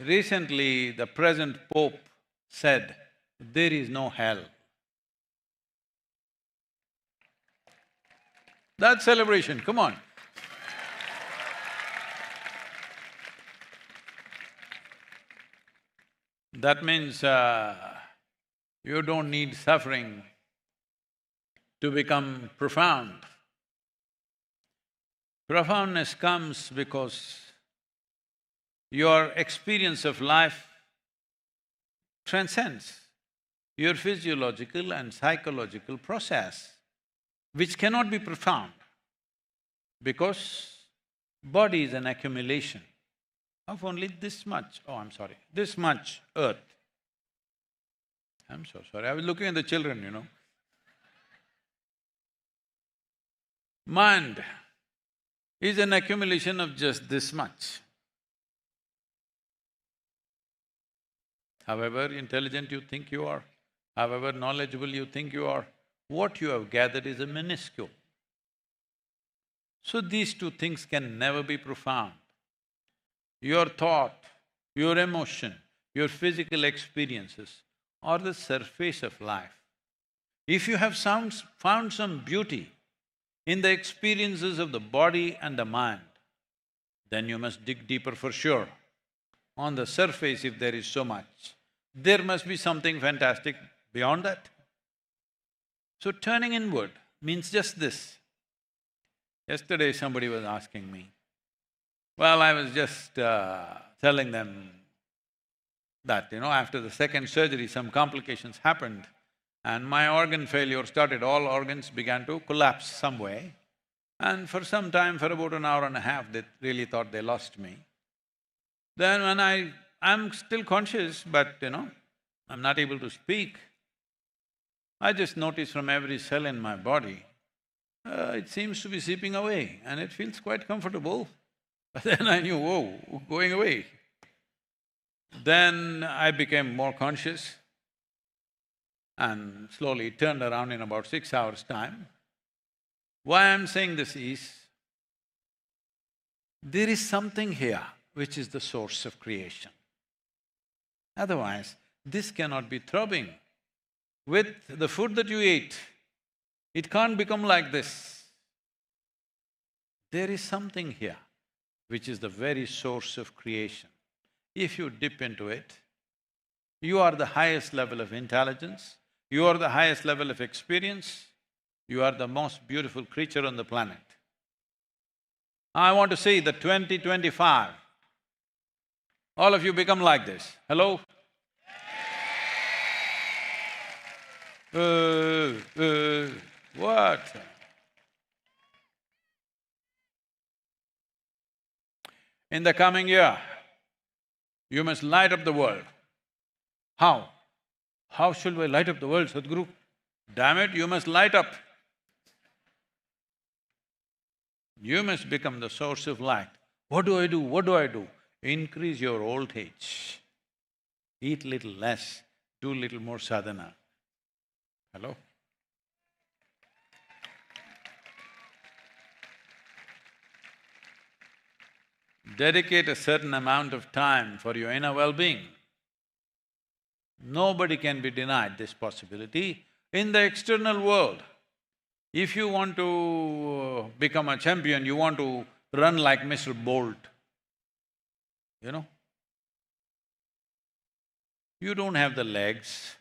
Recently, the present Pope said, there is no hell. That's celebration, come on. That means you don't need suffering to become profound. Profoundness comes because your experience of life transcends your physiological and psychological process, which cannot be profound because body is an accumulation of only this much, this much earth. I'm so sorry, I was looking at the children, you know. Mind is an accumulation of just this much. However intelligent you think you are, however knowledgeable you think you are, what you have gathered is a minuscule. So these two things can never be profound. Your thought, your emotion, your physical experiences are the surface of life. If you have found some beauty in the experiences of the body and the mind, then you must dig deeper for sure. On the surface, if there is so much, there must be something fantastic beyond that. So turning inward means just this. Yesterday somebody was asking me, well, I was just telling them that, you know, after the second surgery some complications happened and my organ failure started, all organs began to collapse some way. And for some time, for about an hour and a half, they really thought they lost me. Then when I'm still conscious, but you know, I'm not able to speak, I just notice from every cell in my body, it seems to be seeping away and it feels quite comfortable. But then I knew, whoa, going away. Then I became more conscious and slowly turned around in about 6 hours' time. Why I'm saying this is, there is something here which is the source of creation. Otherwise, this cannot be throbbing. With the food that you eat, it can't become like this. There is something here which is the very source of creation. If you dip into it, you are the highest level of intelligence, you are the highest level of experience, you are the most beautiful creature on the planet. I want to see that 2025, all of you become like this. Hello? What? In the coming year, you must light up the world. How? How shall we light up the world, Sadhguru? Damn it, you must light up. You must become the source of light. What do I do? What do I do? Increase your old age. Eat little less, do little more sadhana. Hello? Dedicate a certain amount of time for your inner well-being. Nobody can be denied this possibility. In the external world, if you want to become a champion, you want to run like Mr. Bolt, you know? You don't have the legs,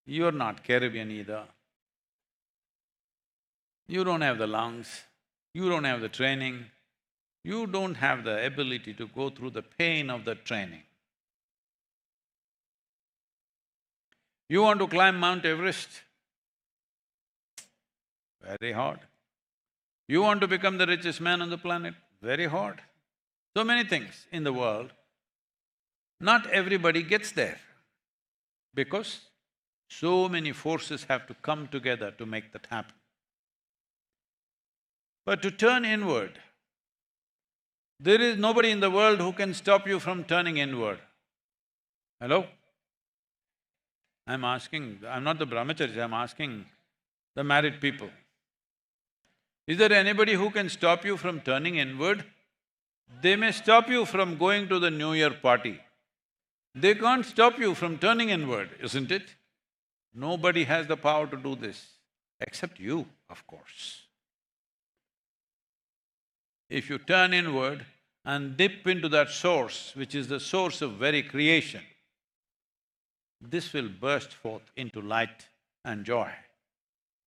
you're not Caribbean either. You don't have the lungs, you don't have the training, you don't have the ability to go through the pain of the training. You want to climb Mount Everest? Very hard. You want to become the richest man on the planet? Very hard. So many things in the world, not everybody gets there because so many forces have to come together to make that happen. But to turn inward, there is nobody in the world who can stop you from turning inward. Hello? I'm asking, I'm not the brahmacharis, I'm asking the married people. Is there anybody who can stop you from turning inward? They may stop you from going to the New Year party. They can't stop you from turning inward, isn't it? Nobody has the power to do this, except you, of course. If you turn inward and dip into that source, which is the source of very creation, this will burst forth into light and joy.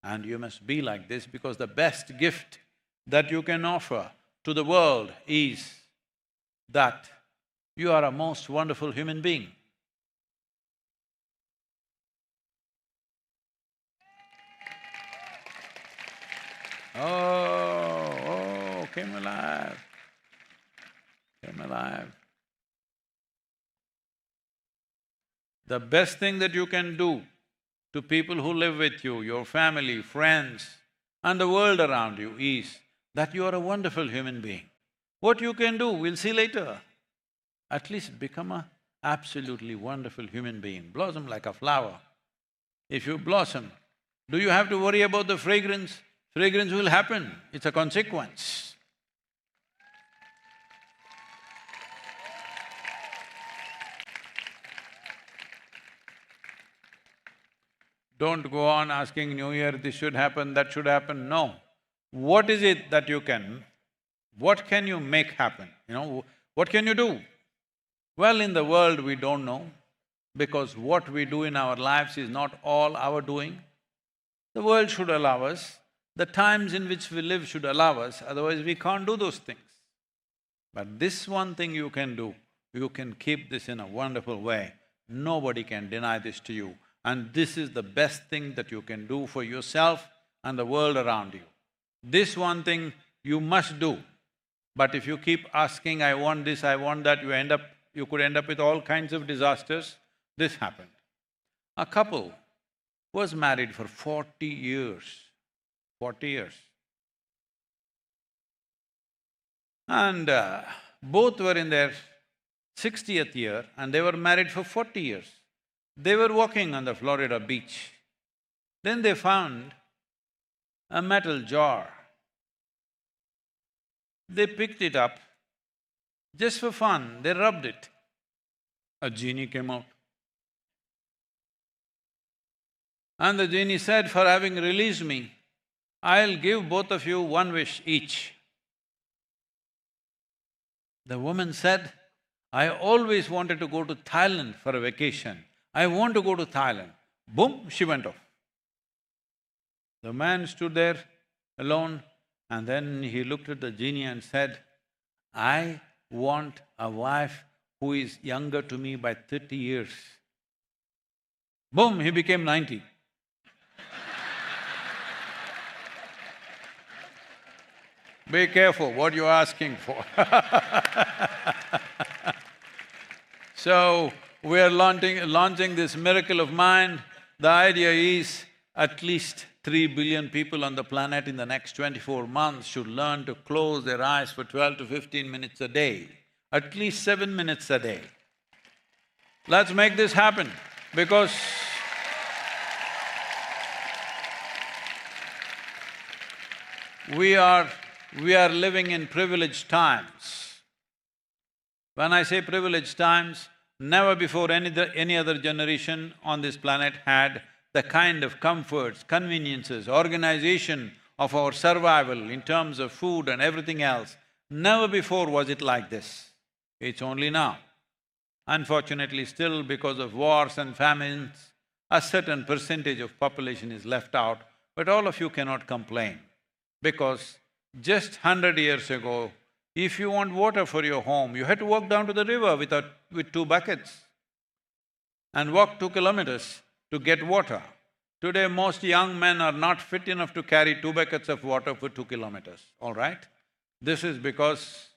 And you must be like this because the best gift that you can offer to the world is that you are a most wonderful human being. Oh, came alive, came alive. The best thing that you can do to people who live with you, your family, friends, and the world around you is that you are a wonderful human being. What you can do, we'll see later. At least become a absolutely wonderful human being, blossom like a flower. If you blossom, do you have to worry about the fragrance? Fragrance will happen, it's a consequence. Don't go on asking New Year, this should happen, that should happen, no. What is it that you can… what can you make happen, you know? What can you do? Well, in the world we don't know, because what we do in our lives is not all our doing. The world should allow us, the times in which we live should allow us, otherwise we can't do those things. But this one thing you can do, you can keep this in a wonderful way. Nobody can deny this to you. And this is the best thing that you can do for yourself and the world around you. This one thing you must do. But if you keep asking, I want this, I want that, you could end up with all kinds of disasters. This happened. A couple was married for 40 years, 40 years. And both were in their 60th year and they were married for 40 years. They were walking on the Florida beach. Then they found a metal jar. They picked it up, just for fun, they rubbed it. A genie came out. And the genie said, for having released me, I'll give both of you one wish each. The woman said, I always wanted to go to Thailand for a vacation. I want to go to Thailand. Boom, she went off. The man stood there alone and then he looked at the genie and said, I want a wife who is younger to me by 30 years. Boom, he became 90. Be careful what you're asking for. So, we're launching this miracle of mind. The idea is at least 3 billion people on the planet in the next 24 months should learn to close their eyes for 12 to 15 minutes a day, at least 7 minutes a day. Let's make this happen, because we are living in privileged times. When I say privileged times, never before any other generation on this planet had the kind of comforts, conveniences, organization of our survival in terms of food and everything else. Never before was it like this. It's only now. Unfortunately, still because of wars and famines, a certain percentage of population is left out, but all of you cannot complain, because just 100 years ago, if you want water for your home, you had to walk down to the river with 2 buckets and walk 2 kilometers to get water. Today, most young men are not fit enough to carry 2 buckets of water for 2 kilometers, all right? This is because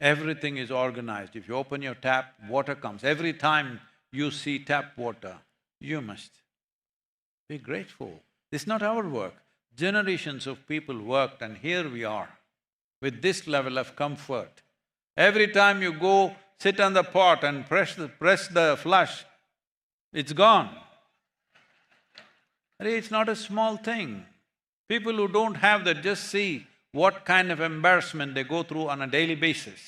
everything is organized. If you open your tap, water comes. Every time you see tap water, you must be grateful. It's not our work. Generations of people worked, and here we are with this level of comfort. Every time you go sit on the pot and press the flush, it's gone. It's not a small thing. People who don't have that just see what kind of embarrassment they go through on a daily basis.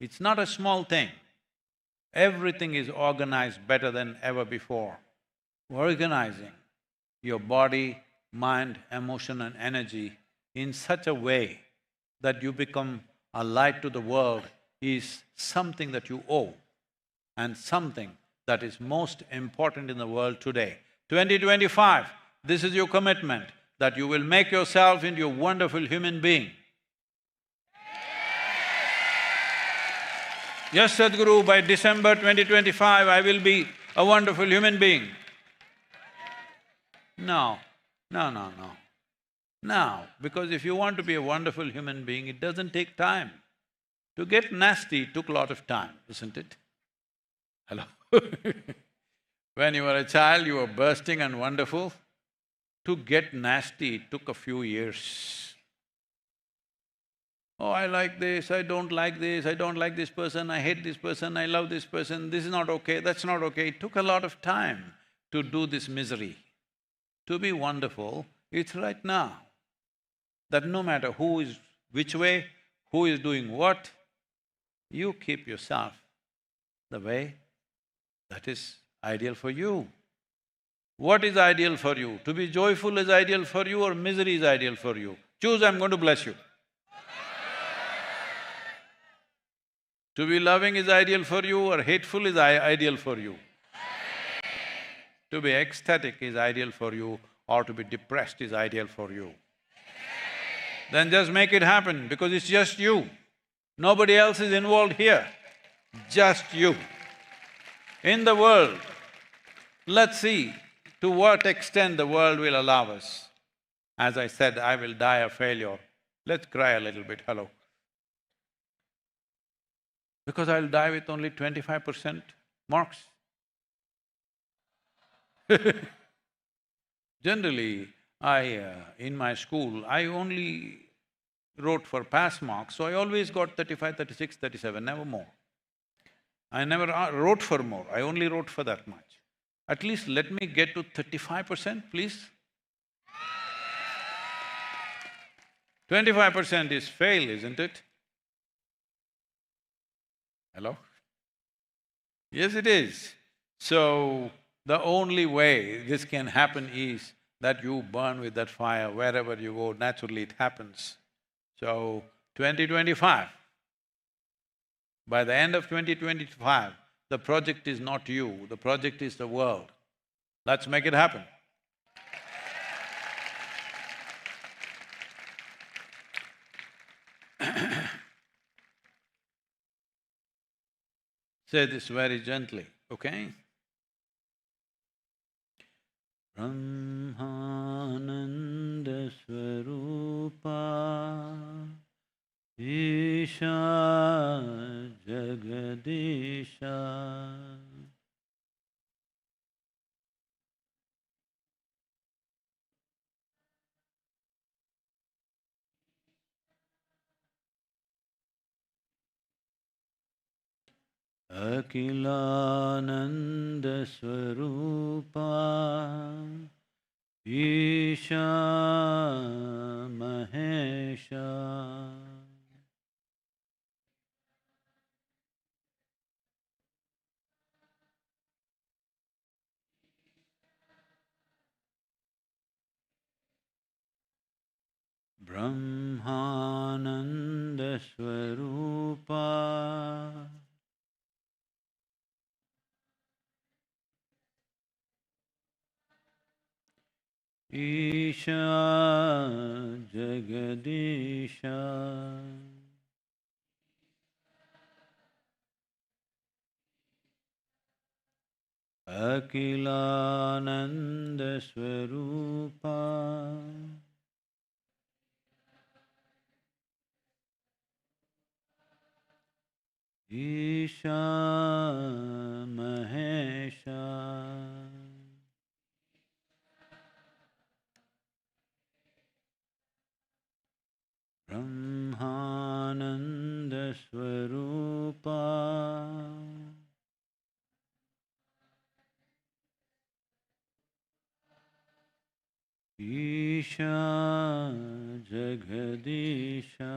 It's not a small thing. Everything is organized better than ever before. Organizing your body, mind, emotion and energy in such a way that you become a light to the world is something that you owe, and something that is most important in the world today. 2025, this is your commitment, that you will make yourself into a wonderful human being. Yes, Sadhguru, by December 2025, I will be a wonderful human being. No, no. Now, because if you want to be a wonderful human being, it doesn't take time. To get nasty took a lot of time, isn't it? Hello? When you were a child, you were bursting and wonderful. To get nasty, it took a few years. Oh, I like this, I don't like this, I don't like this person, I hate this person, I love this person, this is not okay, that's not okay. It took a lot of time to do this misery. To be wonderful, it's right now. That no matter who is which way, who is doing what, you keep yourself the way that is ideal for you. What is ideal for you? To be joyful is ideal for you, or misery is ideal for you? Choose, I'm going to bless you. To be loving is ideal for you, or hateful is ideal for you? To be ecstatic is ideal for you, or to be depressed is ideal for you? Then just make it happen, because it's just you. Nobody else is involved here, just you. In the world, let's see to what extent the world will allow us. As I said, I will die a failure. Let's cry a little bit, hello. Because I'll die with only 25% marks. Generally, in my school, I only wrote for pass marks, so I always got 35, 36, 37, never more. I never wrote for more, I only wrote for that much. At least let me get to 35%, please. 25% is fail, isn't it? Hello? Yes, it is. So, the only way this can happen is that you burn with that fire wherever you go, naturally it happens. So, 2025, by the end of 2025, the project is not you, the project is the world. Let's make it happen. Say this very gently, okay? Brahmananda Swarupa Isha Jagadisha Akhilananda Swarupa Isha Mahesha Brahmananda Swarupa Isha Jagadisha Akhilananda Swarupa Isha Mahesha Brahmananda Swarupa Isha Jagadisha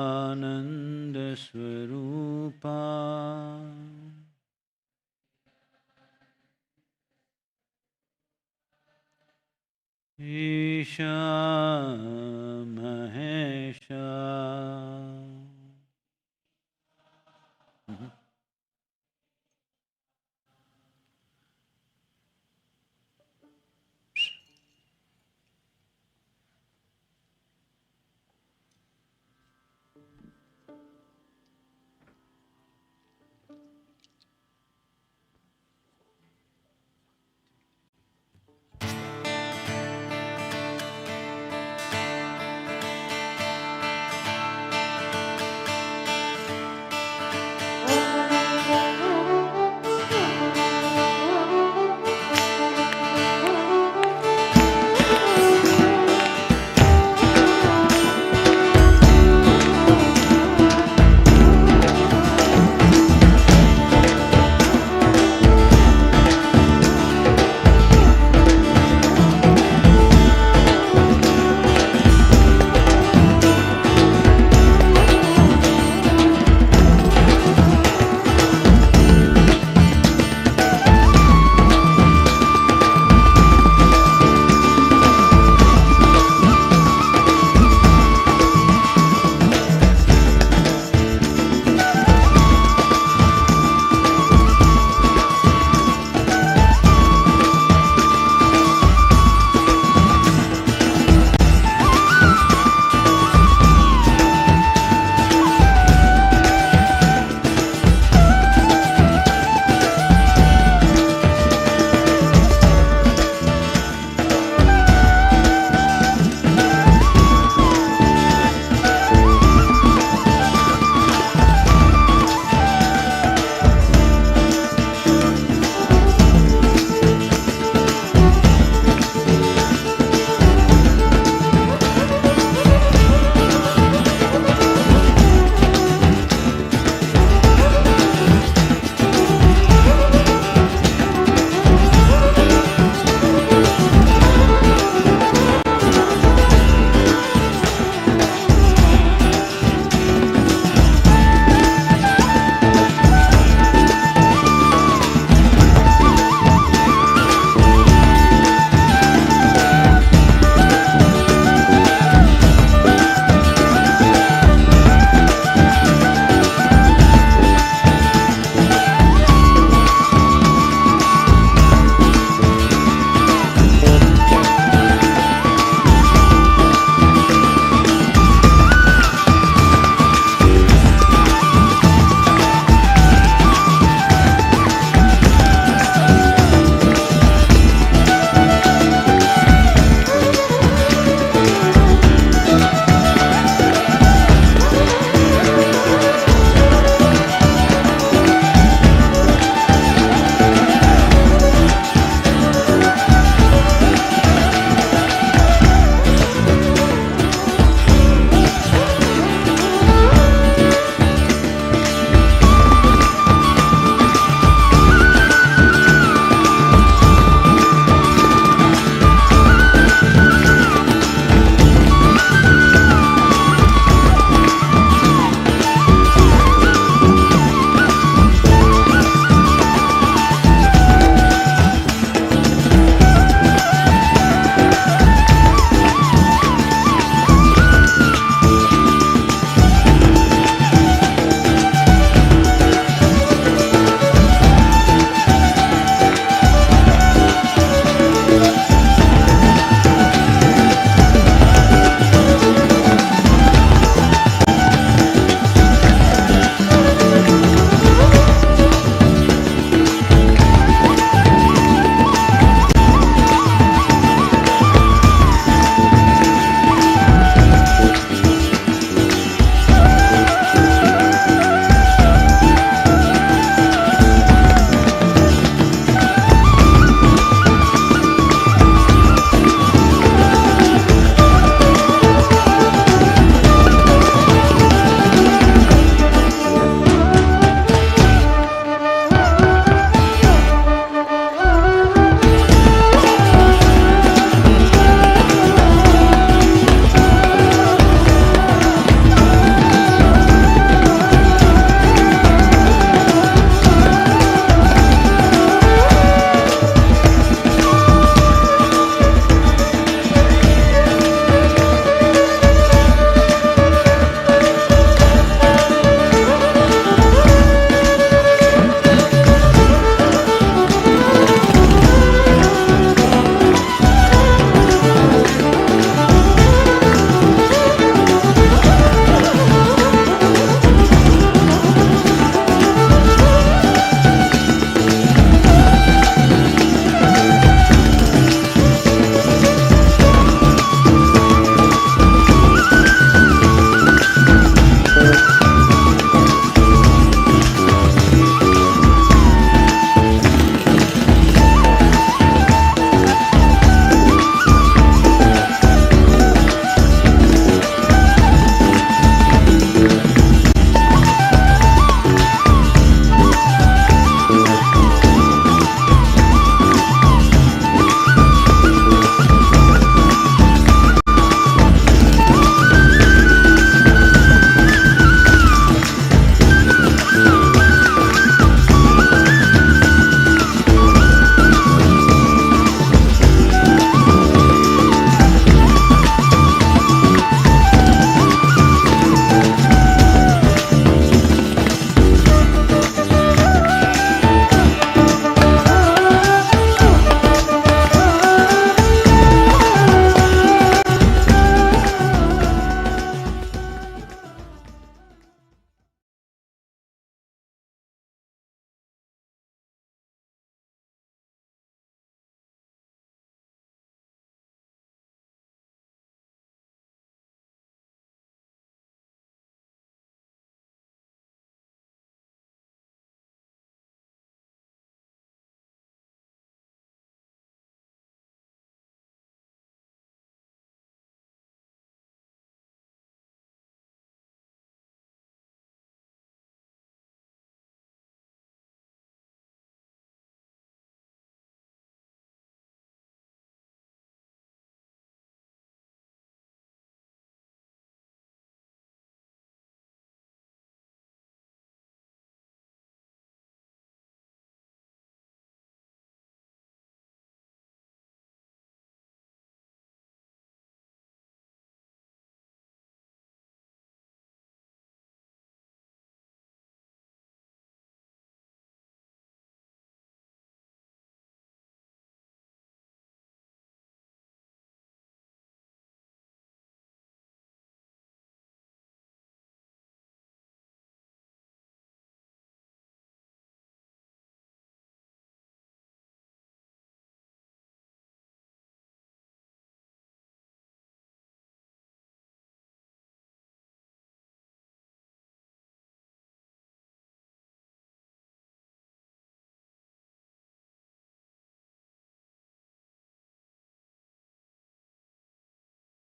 Akhilananda Swarupa Isha